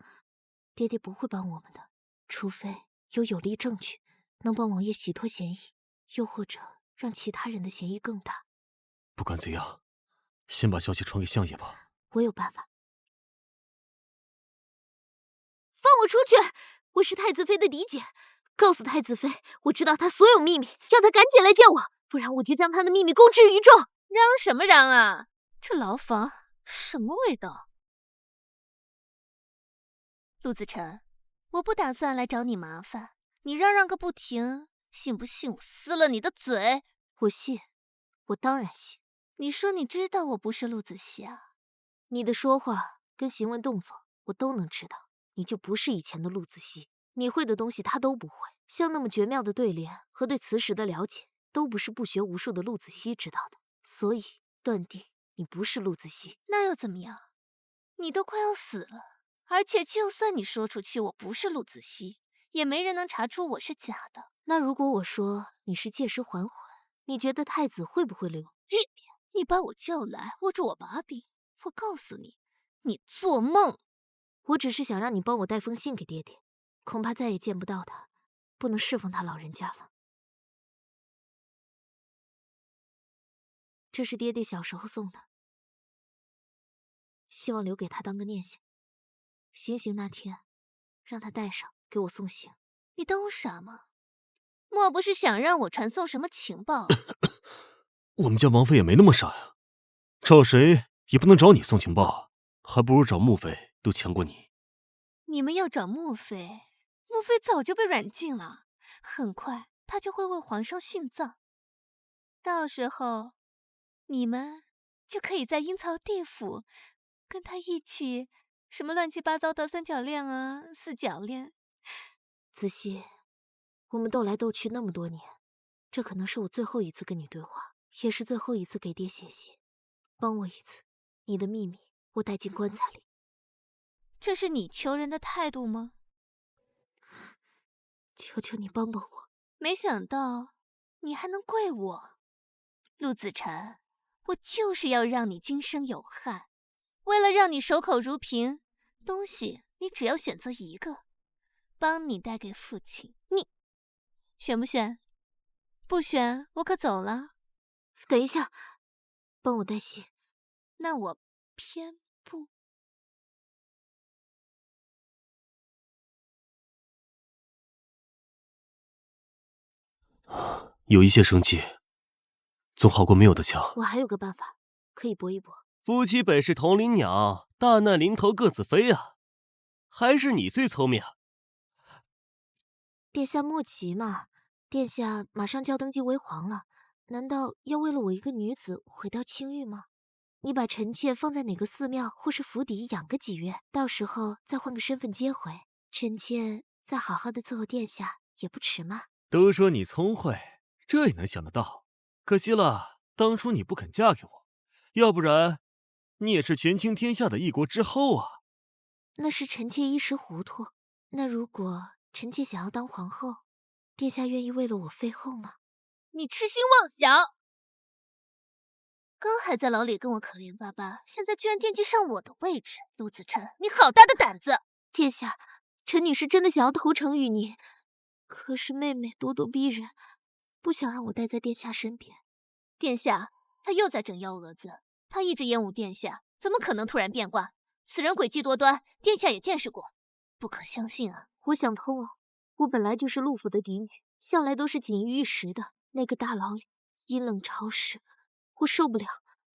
爹爹不会帮我们的，除非有力证据能帮王爷洗脱嫌疑，又或者让其他人的嫌疑更大。不管怎样，先把消息传给相爷吧。我有办法。放我出去！我是太子妃的嫡姐，告诉太子妃，我知道她所有秘密，让她赶紧来见我，不然我就将她的秘密公之于众。嚷什么嚷啊！这牢房什么味道？陆子辰，我不打算来找你麻烦，你嚷个不停，信不信我撕了你的嘴？我信，我当然信。你说你知道我不是陆子熙啊？你的说话跟行为动作我都能知道，你就不是以前的陆子熙，你会的东西他都不会，像那么绝妙的对联和对磁石的了解，都不是不学无术的陆子熙知道的，所以断定你不是陆子熙。那又怎么样？你都快要死了，而且就算你说出去我不是陆子熙，也没人能查出我是假的。那如果我说你是借尸还魂，你觉得太子会不会留？你把我叫来，握住我把柄，我告诉你，你做梦！我只是想让你帮我带封信给爹爹，恐怕再也见不到他，不能侍奉他老人家了。这是爹爹小时候送的，希望留给他当个念想。行刑那天，让他带上，给我送行。你当我傻吗？莫不是想让我传送什么情报？我们家王妃也没那么傻呀，找谁也不能找你送情报，还不如找穆妃都强过你。你们要找穆妃，穆妃早就被软禁了，很快她就会为皇上殉葬，到时候你们就可以在阴曹地府跟她一起什么乱七八糟的三角恋啊、四角恋。子熙，我们斗来斗去那么多年，这可能是我最后一次跟你对话，也是最后一次给爹写信。帮我一次，你的秘密我带进棺材里。这是你求人的态度吗？求求你帮帮我！没想到你还能跪我，陆子辰，我就是要让你今生有憾。为了让你守口如瓶，东西你只要选择一个，帮你带给父亲。你选不选？不选，我可走了。等一下，帮我带信。那我偏不。有一些生气，总好过没有的强。我还有个办法，可以搏一搏。夫妻本是同林鸟，大难临头各自飞啊！还是你最聪明。殿下莫急嘛，殿下马上就要登基为皇了，难道要为了我一个女子毁掉清誉吗？你把臣妾放在哪个寺庙或是府邸养个几月，到时候再换个身份接回，臣妾再好好的伺候殿下也不迟嘛。都说你聪慧，这也能想得到。可惜了，当初你不肯嫁给我，要不然你也是权倾天下的一国之后啊。那是臣妾一时糊涂。那如果臣妾想要当皇后，殿下愿意为了我废后吗？你痴心妄想！刚还在牢里跟我可怜巴巴，现在居然惦记上我的位置，陆子琛，你好大的胆子！殿下，臣女是真的想要投诚于您，可是妹妹咄咄逼人，不想让我待在殿下身边。殿下，他又在整幺蛾子，他一直厌恶殿下，怎么可能突然变卦？此人诡计多端，殿下也见识过，不可相信啊！我想通了，我本来就是陆府的嫡女，向来都是锦衣玉食的。那个大牢里阴冷潮湿，我受不了。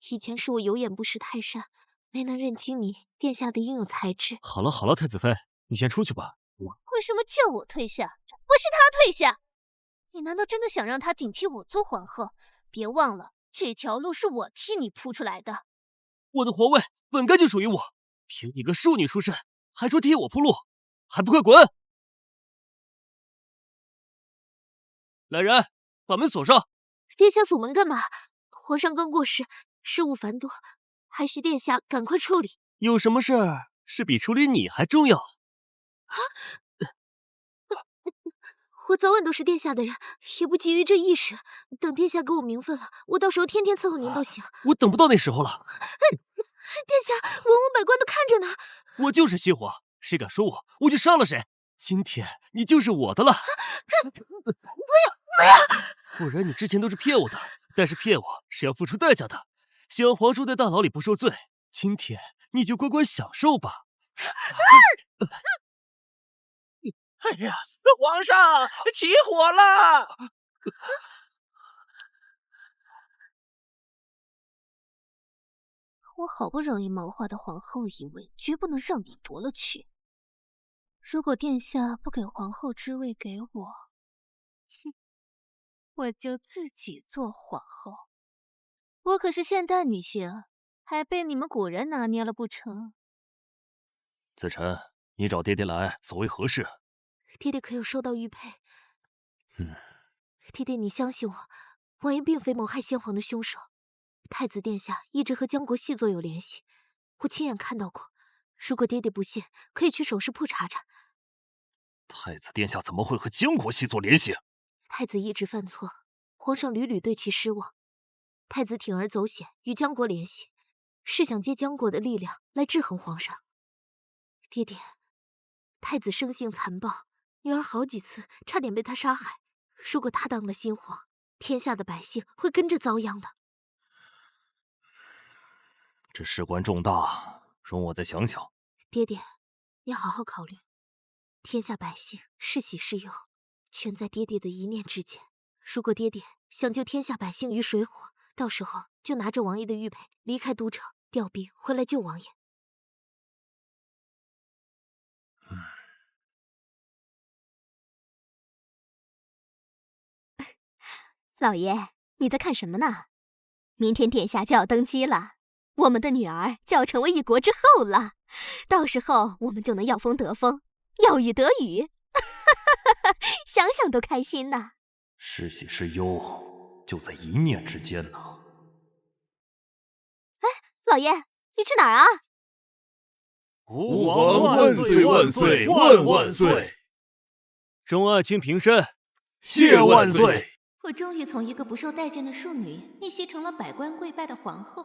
以前是我有眼不识泰山，没能认清你殿下的应有才智。好了好了，太子妃，你先出去吧。为什么叫我退下？不是他退下！你难道真的想让他顶替我做皇后？别忘了，这条路是我替你铺出来的。我的皇位本该就属于我，凭你个庶女出身，还说替我铺路，还不快滚！来人，把门锁上。殿下锁门干嘛？皇上刚过世，事务繁多，还需殿下赶快处理。有什么事儿是比处理你还重要？我早晚都是殿下的人，也不急于这一时。等殿下给我名分了，我到时候天天伺候您都行。我等不到那时候了。殿下，文武百官都看着呢。我就是西皇，谁敢说我，我就杀了谁。今天你就是我的了。不要！不然你之前都是骗我的，但是骗我是要付出代价的。想皇叔在大牢里不受罪，今天你就乖乖享受吧。哎呀，皇上起火了！我好不容易谋划的皇后一位，绝不能让你夺了去。如果殿下不给皇后之位给我，哼，我就自己做皇后。我可是现代女性，还被你们古人拿捏了不成？子琛，你找爹爹来，所为何事？爹爹可有收到玉佩？爹爹，你相信我，王爷并非谋害先皇的凶手。太子殿下一直和江国细作有联系，我亲眼看到过。如果爹爹不信，可以去首饰铺查查。太子殿下怎么会和江国细作联系？太子一直犯错，皇上屡屡对其失望。太子铤而走险，与江国联系，是想借江国的力量来制衡皇上。爹爹，太子生性残暴，女儿好几次差点被他杀害。如果他当了新皇，天下的百姓会跟着遭殃的。这事关重大，容我再想想。爹爹，你好好考虑。天下百姓是喜是忧，全在爹爹的一念之间。如果爹爹想救天下百姓于水火，到时候就拿着王爷的玉佩离开都城，调兵回来救王爷。老爷，你在看什么呢？明天殿下就要登基了，我们的女儿就要成为一国之后了，到时候我们就能要风得风，要雨得雨，想想都开心呐。是喜是忧，就在一念之间呢。哎，老爷，你去哪儿啊？吾皇万岁万岁万万岁！众爱卿平身，谢万岁！我终于从一个不受待见的庶女逆袭成了百官跪拜的皇后，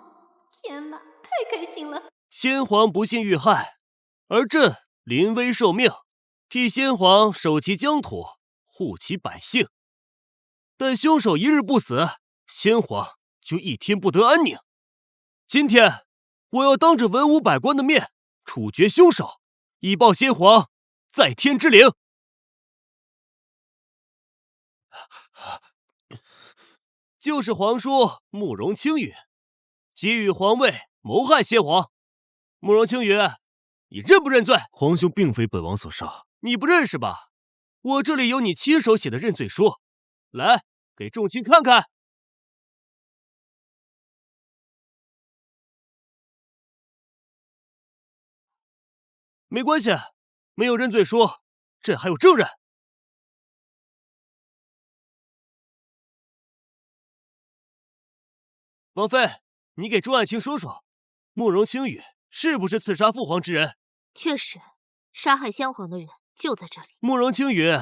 天哪，太开心了！先皇不幸遇害，而朕临危受命，替先皇守其疆土，护其百姓。但凶手一日不死，先皇就一天不得安宁。今天我要当着文武百官的面处决凶手，以报先皇在天之灵。就是皇叔慕容青羽，觊觎皇位，谋害先皇。慕容青羽，你认不认罪？皇兄并非本王所杀，你不认识吧？我这里有你亲手写的认罪书，来，给众卿看看。没关系，没有认罪书，朕还有证人。王妃，你给众爱卿说说，慕容青羽是不是刺杀父皇之人？确实，杀害先皇的人就在这里。慕容青羽，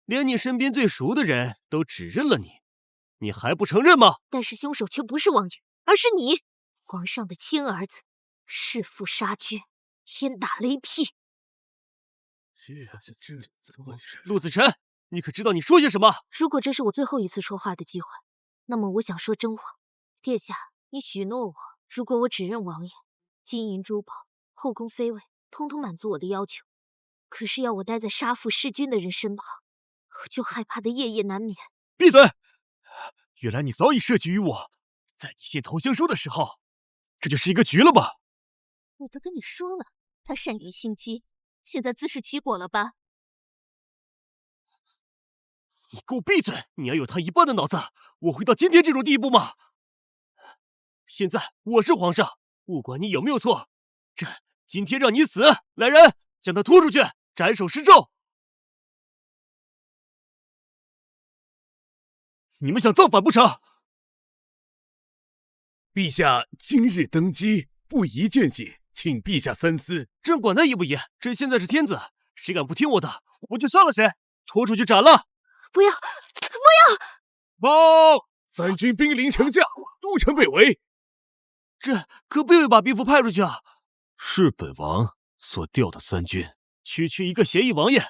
连你身边最熟的人都指认了你，你还不承认吗？但是凶手却不是王允，而是你，皇上的亲儿子，弑父杀君，天打雷劈！这怎么回事？陆子辰，你可知道你说些什么？如果这是我最后一次说话的机会，那么我想说真话。殿下，你许诺我，如果我指认王爷，金银珠宝、后宫妃位，通通满足我的要求。可是要我待在杀父弑君的人身旁，我就害怕的夜夜难眠。闭嘴！原来你早已设计于我，在你献投降书的时候，这就是一个局了吧？我都跟你说了，他善于心机，现在自食其果了吧？你给我闭嘴！你要有他一半的脑子，我会到今天这种地步吗？现在我是皇上，不管你有没有错，朕今天让你死！来人，将他拖出去，斩首示众！你们想造反不成？陛下今日登基，不宜见血，请陛下三思。朕管他宜不宜，朕现在是天子，谁敢不听我的，我就杀了谁，拖出去斩了！不要，不要！报！三军兵临城下，都城被围。朕可不会把兵符派出去啊！是本王所调的三军，区区一个协议王爷，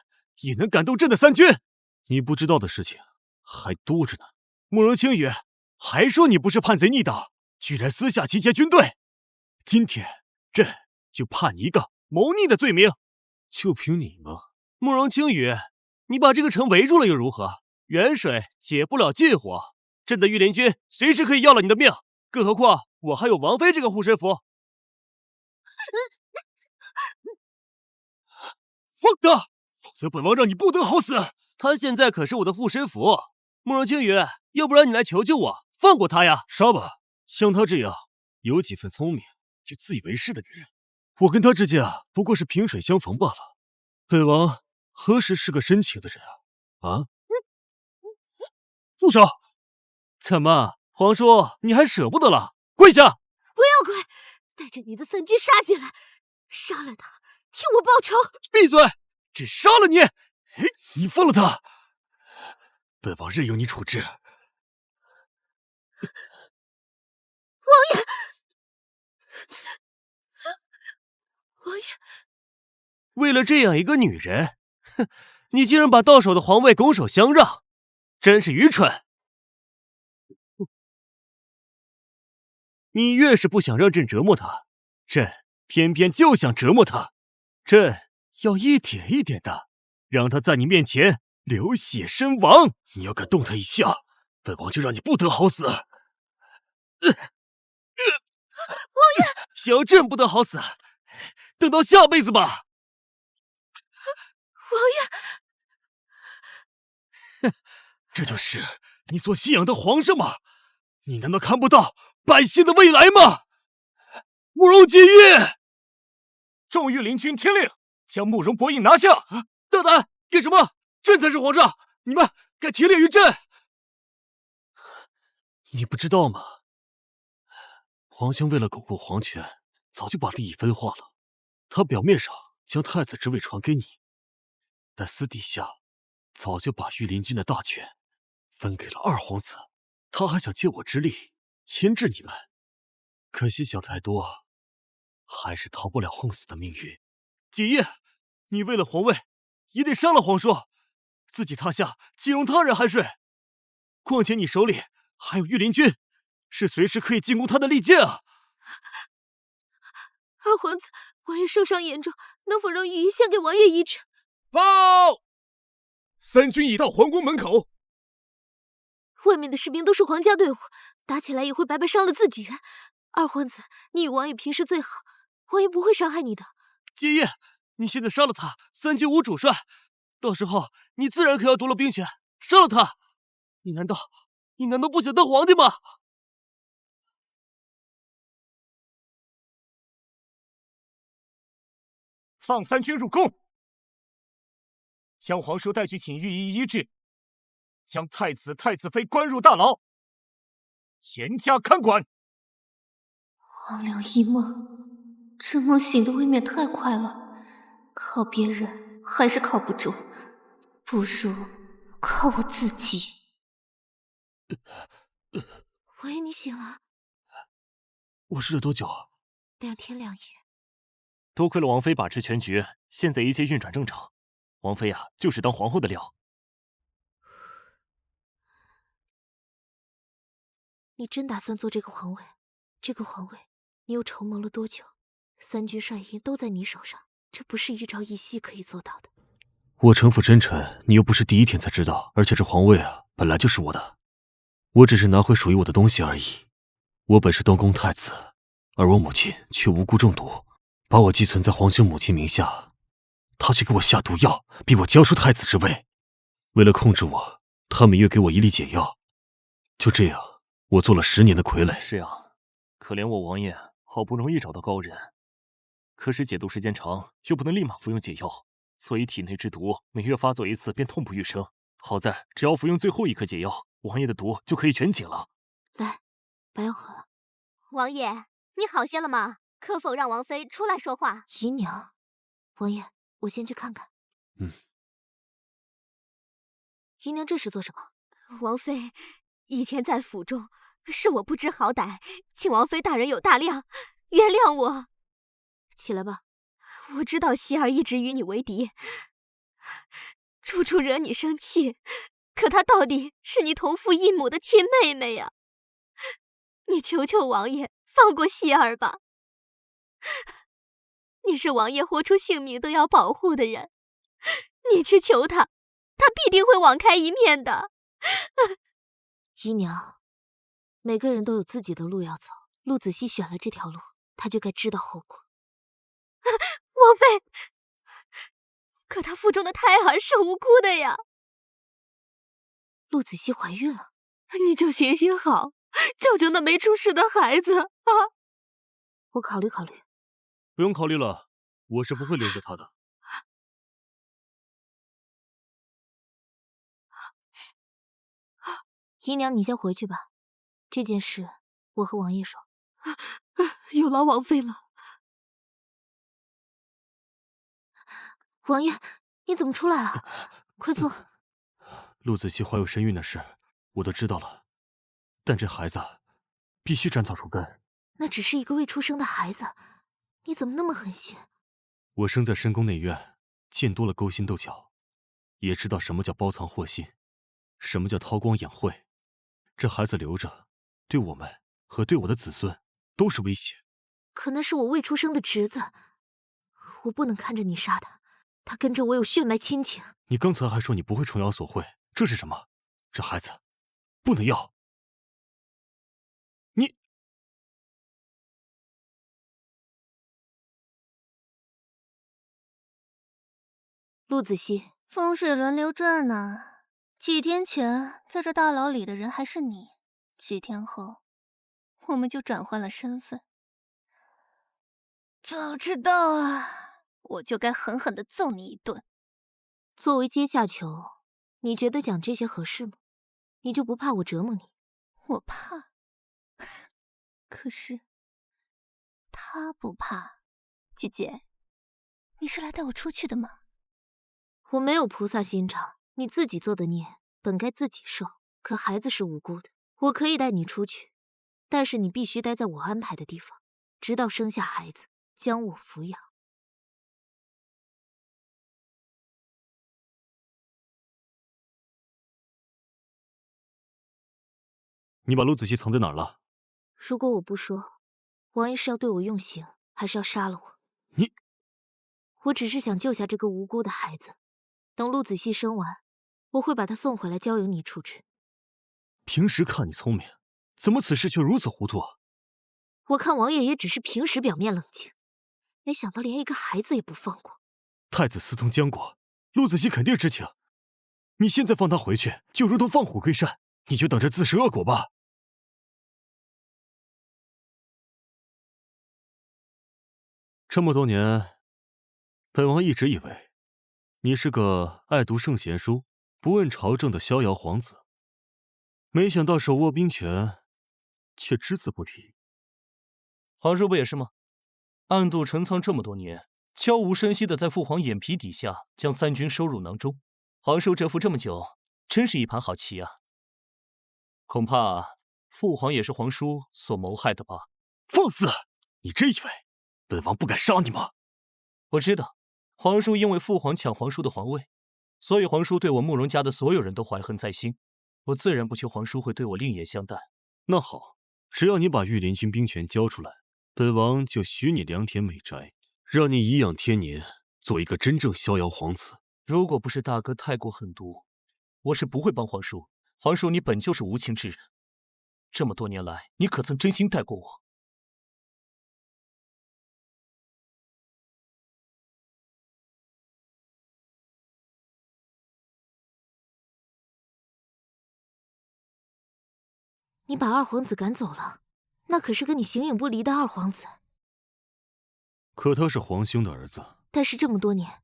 也能感动朕的三军？你不知道的事情还多着呢。慕容青羽，还说你不是叛贼逆党，居然私下集结军队。今天朕就判你一个谋逆的罪名。就凭你吗？慕容青羽，你把这个城围住了又如何？远水解不了近火，朕的御林军随时可以要了你的命，更何况我还有王妃这个护身符。放他，否则本王让你不得好死！他现在可是我的护身符。慕容青羽，要不然你来求求我，放过他呀！杀吧！像他这样有几分聪明就自以为是的女人，我跟他之间不过是萍水相逢罢了。本王何时是个深情的人啊？住手！怎么，皇叔你还舍不得了？跪下！不要跪，带着你的三军杀进来，杀了他，替我报仇！闭嘴！朕杀了你！你放了他，本王任由你处置。王爷，王爷，为了这样一个女人，哼，你竟然把到手的皇位拱手相让，真是愚蠢！你越是不想让朕折磨她，朕偏偏就想折磨她。朕要一点一点的让她在你面前流血身亡。你要敢动她一下，本王就让你不得好死！王爷，想要朕不得好死，等到下辈子吧。王爷，这就是你所信仰的皇上吗？你难道看不到百姓的未来吗？慕容锦玉，众御林军听令，将慕容博弈拿下！大胆，干什么？朕才是皇上，你们该听令于朕。你不知道吗？皇兄为了巩固皇权，早就把利益分化了。他表面上将太子之位传给你，但私底下早就把御林军的大权分给了二皇子。他还想借我之力牵制你们，可惜想太多，还是逃不了横死的命运。锦衣，你为了皇位，也得伤了皇叔，自己踏下岂容他人酣睡？况且你手里还有御林军，是随时可以进攻他的利剑啊！二皇子，王爷受伤严重，能否让御医先给王爷医治？报！三军已到皇宫门口。外面的士兵都是皇家队伍，打起来也会白白伤了自己人。二皇子，你与王爷平时最好，王爷不会伤害你的。结义，你现在杀了他，3军无主帅，到时候你自然可要夺了兵权，杀了他。你难道不想当皇帝吗？放3军入宫，将皇叔带去请御医医治，将太子、太子妃关入大牢，严加看管。黄粱一梦，这梦醒得未免太快了，靠别人还是靠不住，不如靠我自己。王爷，你醒了？我睡了多久啊？2天2夜。多亏了王妃把持全局，现在一切运转正常。王妃啊，就是当皇后的料。你真打算做这个皇位？这个皇位，你又筹谋了多久？3军帅印都在你手上，这不是一朝一夕可以做到的。我城府深沉，你又不是第一天才知道。而且这皇位啊，本来就是我的，我只是拿回属于我的东西而已。我本是东宫太子，而我母亲却无辜中毒，把我寄存在皇兄母亲名下，她却给我下毒药，逼我交出太子之位。为了控制我，她每月给我1粒解药。就这样，我做了10年的傀儡。是啊，可怜我王爷好不容易找到高人，可是解毒时间长，又不能立马服用解药，所以体内之毒每月发作1次便痛不欲生。好在只要服用最后1颗解药，王爷的毒就可以全解了。来，白药喝了。王爷，你好些了吗？可否让王妃出来说话？姨娘，王爷，我先去看看。姨娘这是做什么？王妃以前在府中，是我不知好歹，请王妃大人有大量，原谅我。起来吧。我知道希儿一直与你为敌，处处惹你生气，可她到底是你同父异母的亲妹妹呀！你求求王爷放过希儿吧。你是王爷豁出性命都要保护的人，你去求他，他必定会网开一面的。姨娘，每个人都有自己的路要走，陆子熙选了这条路，他就该知道后果。王妃，可她腹中的胎儿是无辜的呀。陆子熙怀孕了，你就行行好，救救那没出世的孩子啊！我考虑考虑。不用考虑了，我是不会留下他的。姨娘，你先回去吧，这件事我和王爷说。有劳王妃了。王爷，你怎么出来了？快坐。陆子熙怀有身孕的事，我都知道了，但这孩子必须斩草除根。那只是一个未出生的孩子，你怎么那么狠心？我生在深宫内院，见多了勾心斗角，也知道什么叫包藏祸心，什么叫韬光养晦。这孩子留着，对我们和对我的子孙都是威胁。可那是我未出生的侄子，我不能看着你杀他，他跟着我有血脉亲情。你刚才还说你不会重摇所会，这是什么？这孩子不能要。你陆子熙，风水轮流转呢。几天前在这大牢里的人还是你，几天后我们就转换了身份。早知道啊，我就该狠狠地揍你一顿。作为阶下囚，你觉得讲这些合适吗？你就不怕我折磨你？我怕，可是他不怕。姐姐，你是来带我出去的吗？我没有菩萨心肠，你自己做的孽本该自己受，可孩子是无辜的。我可以带你出去，但是你必须待在我安排的地方，直到生下孩子，将我抚养。你把陆子熙藏在哪儿了？如果我不说，王爷是要对我用刑，还是要杀了我？你，我只是想救下这个无辜的孩子。等陆子熙生完，我会把他送回来，交由你处置。平时看你聪明，怎么此时却如此糊涂啊？我看王爷也只是平时表面冷静，没想到连一个孩子也不放过。太子私通江国，陆子熙肯定知情。你现在放他回去，就如同放虎归山，你就等着自食恶果吧。这么多年，本王一直以为你是个爱读圣贤书、不问朝政的逍遥皇子，没想到手握兵权，却只字不提。皇叔不也是吗？暗度陈仓这么多年，悄无声息的在父皇眼皮底下将三军收入囊中。皇叔蛰伏这么久，真是一盘好棋啊！恐怕父皇也是皇叔所谋害的吧？放肆！你真以为本王不敢杀你吗？我知道，皇叔因为父皇抢皇叔的皇位，所以皇叔对我慕容家的所有人都怀恨在心。我自然不求皇叔会对我另眼相待。那好，只要你把御林军兵权交出来，本王就许你良田美宅，让你颐养天年，做一个真正逍遥皇子。如果不是大哥太过狠毒，我是不会帮皇叔。皇叔，你本就是无情之人，这么多年来，你可曾真心待过我？你把二皇子赶走了，那可是跟你形影不离的二皇子。可他是皇兄的儿子。但是这么多年，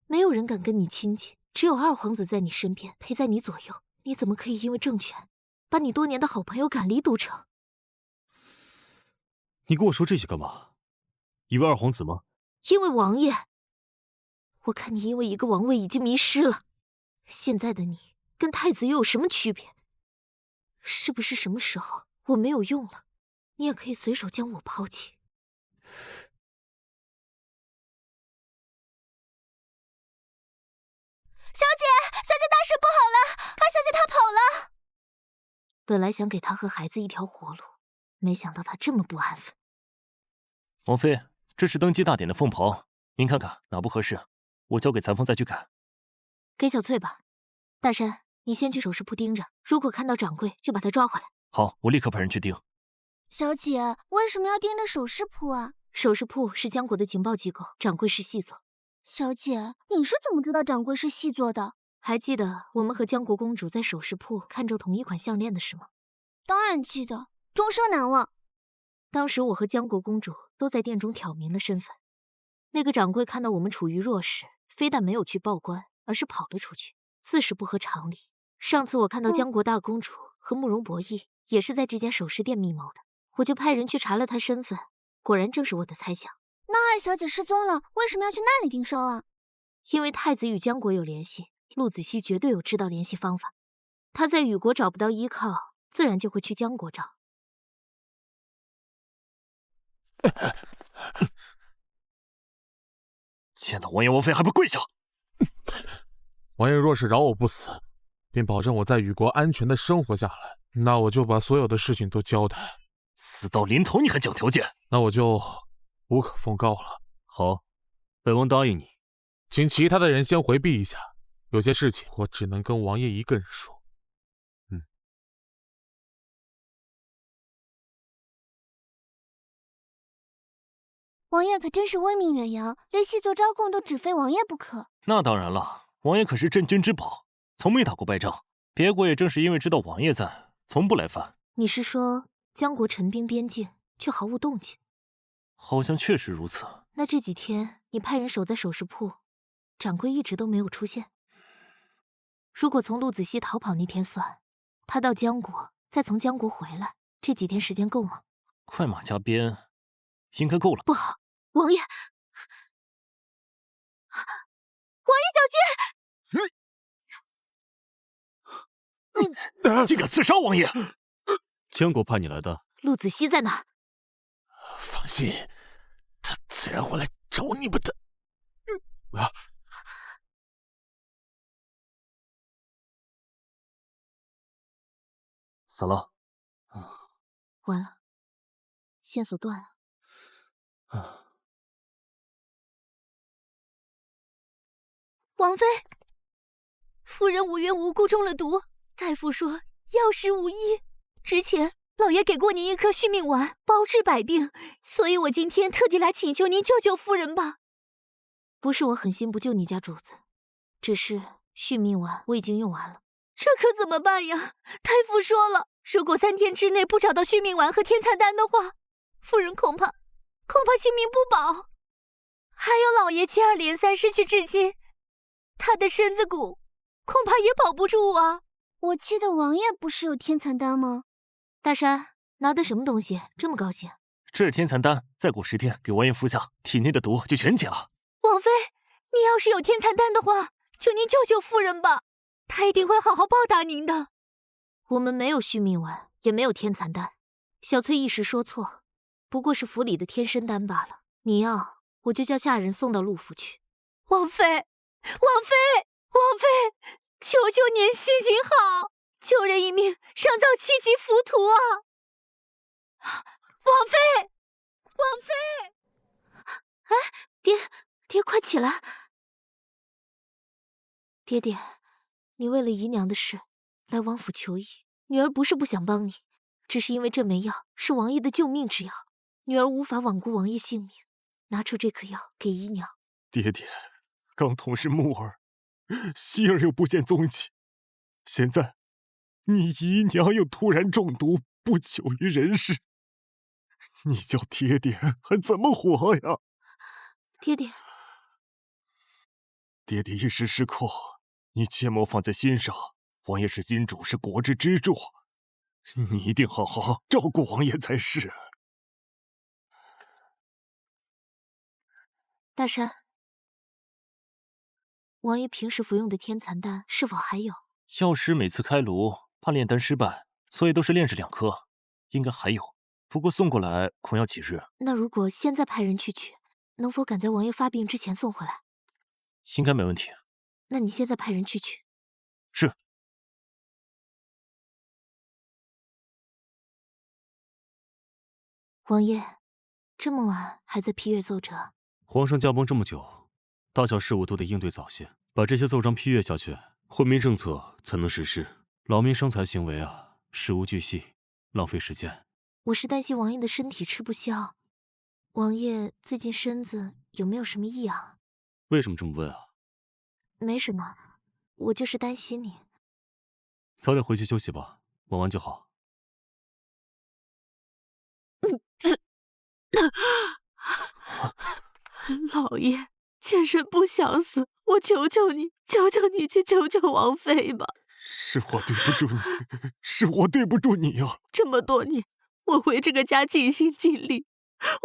没有人敢跟你亲近，只有二皇子在你身边，陪在你左右。你怎么可以因为政权，把你多年的好朋友赶离都城？你跟我说这些干嘛？因为二皇子吗？因为王爷。我看你因为一个王位已经迷失了。现在的你跟太子又有什么区别？是不是什么时候我没有用了，你也可以随手将我抛弃？小姐大事不好了，二小姐她跑了。本来想给她和孩子一条活路，没想到她这么不安分。王妃，这是登基大典的凤袍，您看看哪不合适，我交给裁缝再去改。给小翠吧。大山，你先去首饰铺盯着，如果看到掌柜，就把他抓回来。好，我立刻派人去盯。小姐，为什么要盯着首饰铺啊？首饰铺是江国的情报机构，掌柜是细作。小姐，你是怎么知道掌柜是细作的？还记得我们和江国公主在首饰铺看中同一款项链的事吗？当然记得，终生难忘。当时我和江国公主都在店中挑明了身份。那个掌柜看到我们处于弱势，非但没有去报官，而是跑了出去，自是不合常理。上次我看到江国大公主和慕容博弈也是在这家首饰店密谋的，我就派人去查了他身份，果然正是我的猜想。那二小姐失踪了，为什么要去那里盯梢啊？因为太子与江国有联系，陆子熙绝对有知道联系方法。他在雨国找不到依靠，自然就会去江国找。见到王爷王妃还不跪下！王爷若是饶我不死，并保证我在雨国安全的生活下来，那我就把所有的事情都交代。死到临头你还讲条件？那我就无可奉告了。好，本王答应你。请其他的人先回避一下，有些事情我只能跟王爷一个人说。王爷可真是威名远扬，连细作招供都只非王爷不可。那当然了，王爷可是镇军之宝，从没打过败仗。别国也正是因为知道王爷在，从不来犯。你是说江国陈兵边境，却毫无动静？好像确实如此。那这几天你派人守在首饰铺，掌柜一直都没有出现。如果从陆子熙逃跑那天算，他到江国，再从江国回来，这几天时间够吗？快马加鞭，应该够了。不好，王爷，王爷小心！竟敢刺杀王爷！江国派你来的？陆子熙在哪儿？放心，他自然会来找你们的。死了。完了，线索断了。王妃，夫人无缘无故中了毒，大夫说药石无医。之前老爷给过您一颗续命丸，包治百病，所以我今天特地来请求您救救夫人吧。不是我狠心不救你家主子，只是续命丸我已经用完了。这可怎么办呀？太傅说了，如果3天之内不找到续命丸和天蚕丹的话，夫人恐怕性命不保。还有老爷接二连三失去至亲，他的身子骨恐怕也保不住啊。我记得王爷不是有天蚕丹吗？大山拿的什么东西这么高兴？这是天蚕丹，再过10天给王爷服下，体内的毒就全解了。王妃，你要是有天蚕丹的话，求您救救夫人吧，她一定会好好报答您的。我们没有续命丸，也没有天蚕丹，小翠一时说错，不过是府里的天参丹罢了。你要，我就叫下人送到陆府去。王妃，求求您行行好，救人一命，胜造7级浮屠啊！王妃，哎，爹，快起来！爹，你为了姨娘的事来王府求医，女儿不是不想帮你，只是因为这枚药是王爷的救命之药，女儿无法罔顾王爷性命，拿出这颗药给姨娘。爹，刚同是木儿，希儿又不见踪迹，现在你姨娘又突然中毒不久于人世，你叫爹还怎么活呀？爹一时失控，你切莫放在心上。王爷是金主，是国之支柱，你一定好好照顾王爷才是。大山，王爷平时服用的天蚕丹是否还有？药师每次开炉，怕炼丹失败，所以都是炼制2颗，应该还有。不过送过来恐要几日。那如果现在派人去取，能否赶在王爷发病之前送回来？应该没问题。那你现在派人去取。是。王爷，这么晚还在批阅奏折？皇上驾崩这么久，大小事务都得应对早些，把这些奏章批阅下去，惠民政策才能实施。劳民伤财行为啊，事无巨细，浪费时间。我是担心王爷的身体吃不消。王爷最近身子有没有什么异样？为什么这么问啊？没什么，我就是担心你。早点回去休息吧，玩完就好。老爷，妾身不想死，我求求你去救救王妃吧。是我对不住你，是我对不住你啊！这么多年，我为这个家尽心尽力，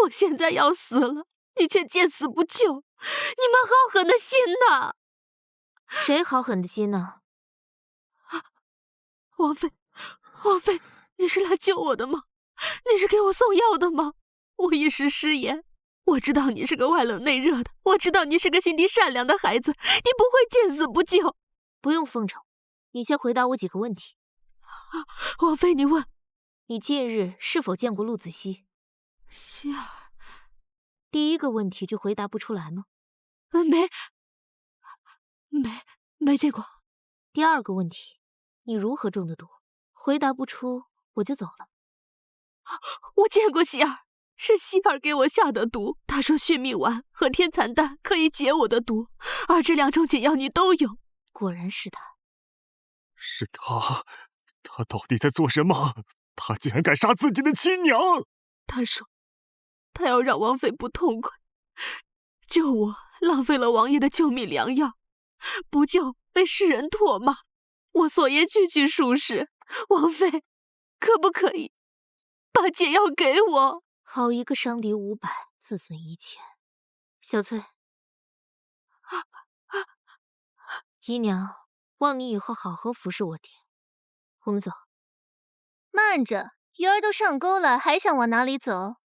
我现在要死了，你却见死不救，你们好狠的心呐！谁好狠的心呢？王妃，你是来救我的吗？你是给我送药的吗？我一时失言，我知道你是个外冷内热的，我知道你是个心地善良的孩子，你不会见死不救。不用奉承，你先回答我几个问题。王妃，你问，你近日是否见过陆子熙？希儿，第一个问题就回答不出来吗？没见过。第二个问题，你如何中的毒？回答不出我就走了。我见过希儿，是希儿给我下的毒。她说续命丸和天蚕丹可以解我的毒，而这2种解药你都有。果然是他。是他到底在做什么？他竟然敢杀自己的亲娘！他说，他要让王妃不痛快，救我浪费了王爷的救命良药，不救被世人唾骂。我所言句句属实，王妃可不可以把解药给我？好一个伤敌500，自损1千。小翠，姨娘，望你以后好好服侍我爹。我们走。慢着，鱼儿都上钩了，还想往哪里走？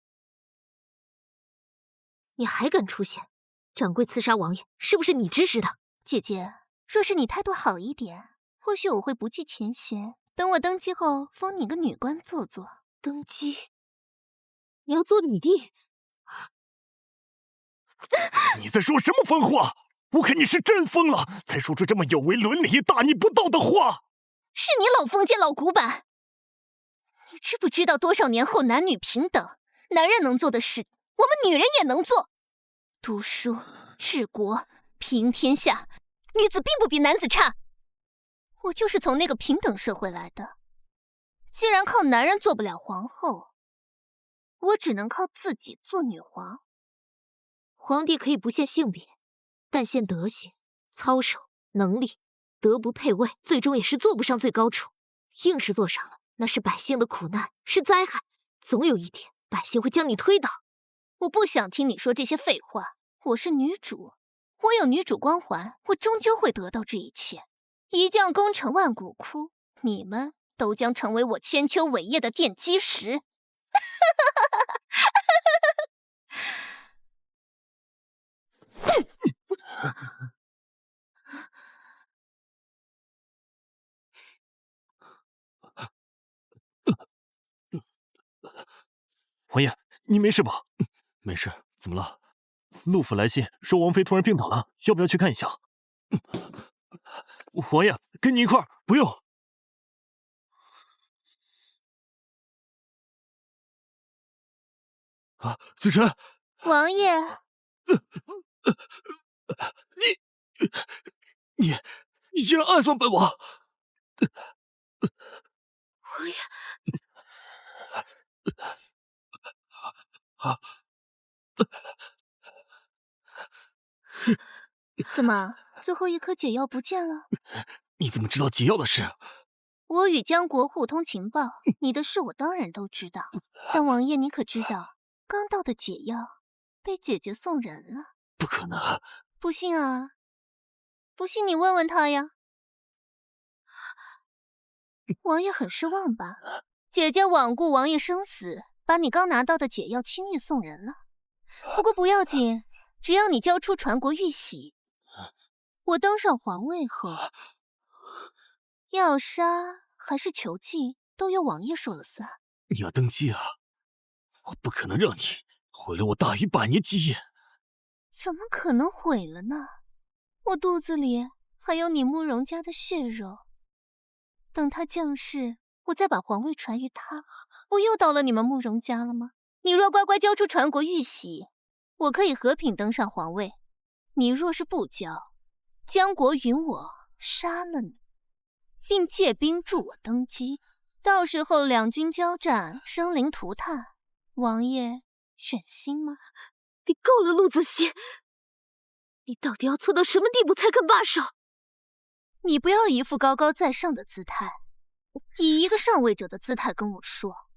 你还敢出现？掌柜刺杀王爷，是不是你指使的？姐姐，若是你态度好一点，或许我会不计前嫌，等我登基后封你个女官做做。登基？你要做女帝？你在说什么疯话？我看你是真疯了，才说出这么有违伦理、大逆不道的话。是你老封建老古板。你知不知道多少年后男女平等，男人能做的事，我们女人也能做。读书、治国、平天下，女子并不比男子差。我就是从那个平等社会来的。既然靠男人做不了皇后，我只能靠自己做女皇。皇帝可以不限性别，但限德行、操守、能力。德不配位，最终也是做不上最高处。硬是做上了，那是百姓的苦难，是灾害。总有一天，百姓会将你推倒。我不想听你说这些废话。我是女主，我有女主光环，我终究会得到这一切。一将功成万骨枯，你们都将成为我千秋伟业的奠基石。王爷，你没事吧？没事，怎么了？陆府来信说王妃突然病倒了，要不要去看一下？王爷，跟你一块儿。不用。啊，子辰，王爷，你竟然暗算本王！王爷。怎么，最后一颗解药不见了？你怎么知道解药的事？我与江国互通情报，你的事我当然都知道。但王爷，你可知道，刚到的解药被姐姐送人了？不可能！不信啊？不信你问问他呀。王爷很失望吧？姐姐罔顾王爷生死，把你刚拿到的解药轻易送人了。不过不要紧，只要你交出传国玉玺，我登上皇位后，要杀还是囚禁，都由王爷说了算。你要登基啊！我不可能让你毁了我大于100年基业。怎么可能毁了呢？我肚子里还有你慕容家的血肉，等他降世，我再把皇位传于他，不又到了你们慕容家了吗？你若乖乖交出传国玉玺，我可以和平登上皇位；你若是不交，江国允我杀了你，并借兵助我登基。到时候两军交战，生灵涂炭，王爷忍心吗？你够了，陆子熙！你到底要错到什么地步才肯罢手？你不要一副高高在上的姿态，以一个上位者的姿态跟我说，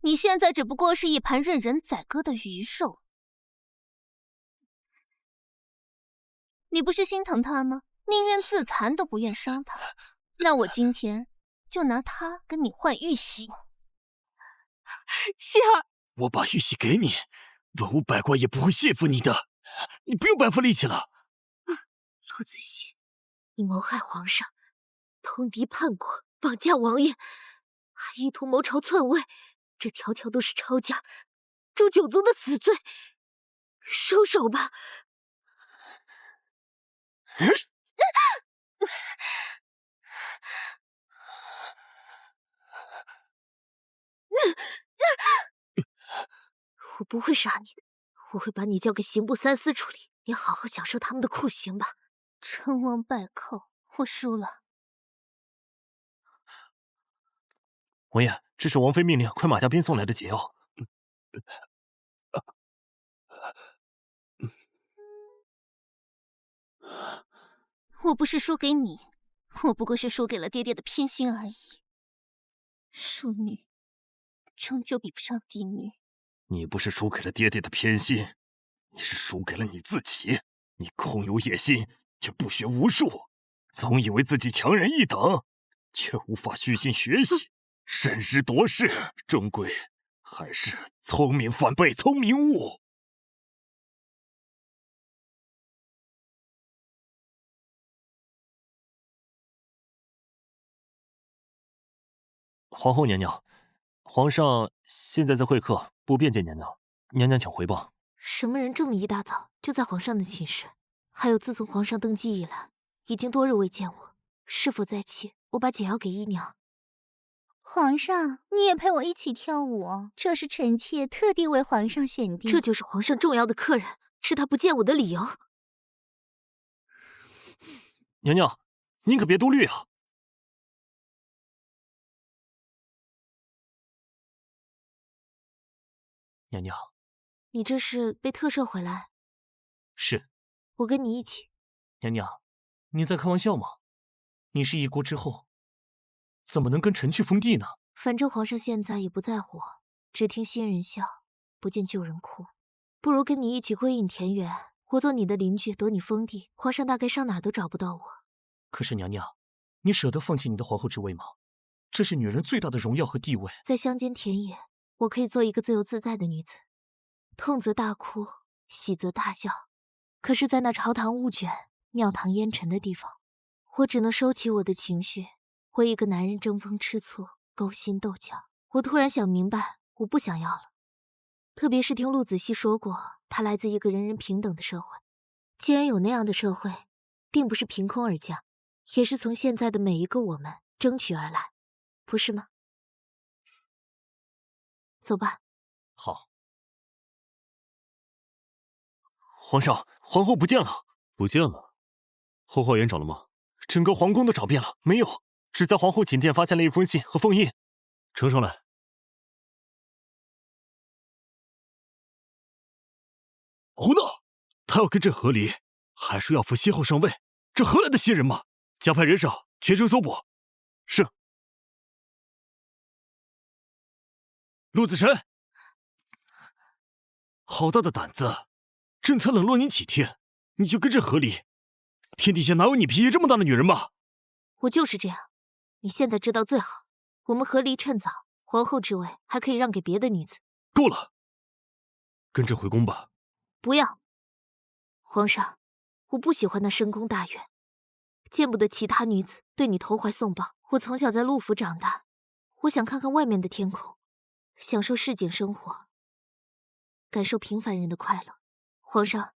你现在只不过是一盘任人宰割的鱼肉。你不是心疼他吗？宁愿自残都不愿伤他。那我今天就拿他跟你换玉玺。希儿，我把玉玺给你，文武百官也不会谢服你的，你不用白费力气了。陆子熙，你谋害皇上，通敌叛国，绑架王爷，还意图谋朝篡位，这条条都是抄家诛九族的死罪。收手吧！我不会杀你的，我会把你交给刑部3司处理，你好好享受他们的酷刑吧。成王败寇，我输了。王爷，这是王妃命令快马加鞭送来的解药。我不是输给你，我不过是输给了爹爹的偏心而已。淑女终究比不上嫡女。你不是输给了爹爹的偏心，你是输给了你自己。你空有野心，却不学无术，总以为自己强人一等，却无法虚心学习，审时度势，终归还是聪明反被聪明误。皇后娘娘，皇上现在在会客，不便见娘娘，娘娘请回报。什么人这么一大早就在皇上的寝室？还有，自从皇上登基以来，已经多日未见我，是否在妻，我把解药给姨娘。皇上，你也陪我一起跳舞，这是臣妾特地为皇上选定。这就是皇上重要的客人，是他不见我的理由。娘娘，您可别多虑啊！娘娘，你这是被特赦回来？是。我跟你一起。娘娘，你在开玩笑吗？你是一国之后，怎么能跟臣去封地呢？反正皇上现在也不在乎我，只听新人笑，不见旧人哭。不如跟你一起归隐田园，我做你的邻居，夺你封地，皇上大概上哪儿都找不到我。可是娘娘，你舍得放弃你的皇后之位吗？这是女人最大的荣耀和地位。在乡间田野，我可以做一个自由自在的女子，痛则大哭，喜则大笑。可是，在那朝堂雾卷、庙堂烟尘的地方，我只能收起我的情绪，为一个男人争风吃醋、勾心斗角。我突然想明白，我不想要了。特别是听陆子熙说过，他来自一个人人平等的社会。既然有那样的社会，定不是凭空而降，也是从现在的每一个我们争取而来，不是吗？走吧。好。皇上，皇后不见了。不见了？后花园找了吗？整个皇宫都找遍了，没有，只在皇后寝殿发现了一封信和封印。呈上来。胡闹！他要跟朕和离，还说要扶西后上位，这何来的新人马？加派人手，全城搜捕。是。陆子辰，好大的胆子！朕才冷落你几天，你就跟朕和离？天底下哪有你脾气这么大的女人嘛？我就是这样，你现在知道最好。我们和离趁早，皇后之位还可以让给别的女子。够了，跟朕回宫吧。不要，皇上，我不喜欢那深宫大院，见不得其他女子对你投怀送抱。我从小在陆府长大，我想看看外面的天空，享受市井生活，感受平凡人的快乐。皇上，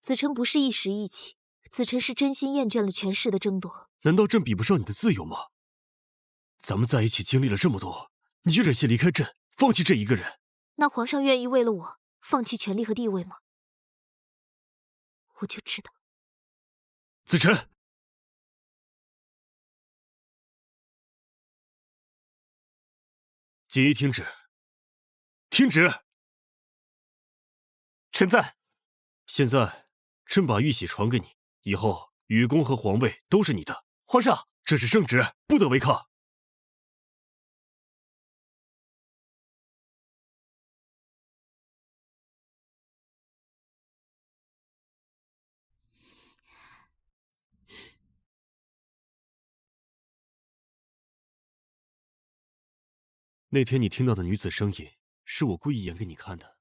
子臣不是一时意气，子臣是真心厌倦了权势的争夺。难道朕比不上你的自由吗？咱们在一起经历了这么多，你就忍心离开朕，放弃这一个人？那皇上愿意为了我放弃权力和地位吗？我就知道。子辰，锦衣听旨，听旨。臣在。现在，朕把玉玺传给你，以后雨宫和皇位都是你的。皇上，这是圣旨，不得违抗。那天你听到的女子声音，是我故意演给你看的。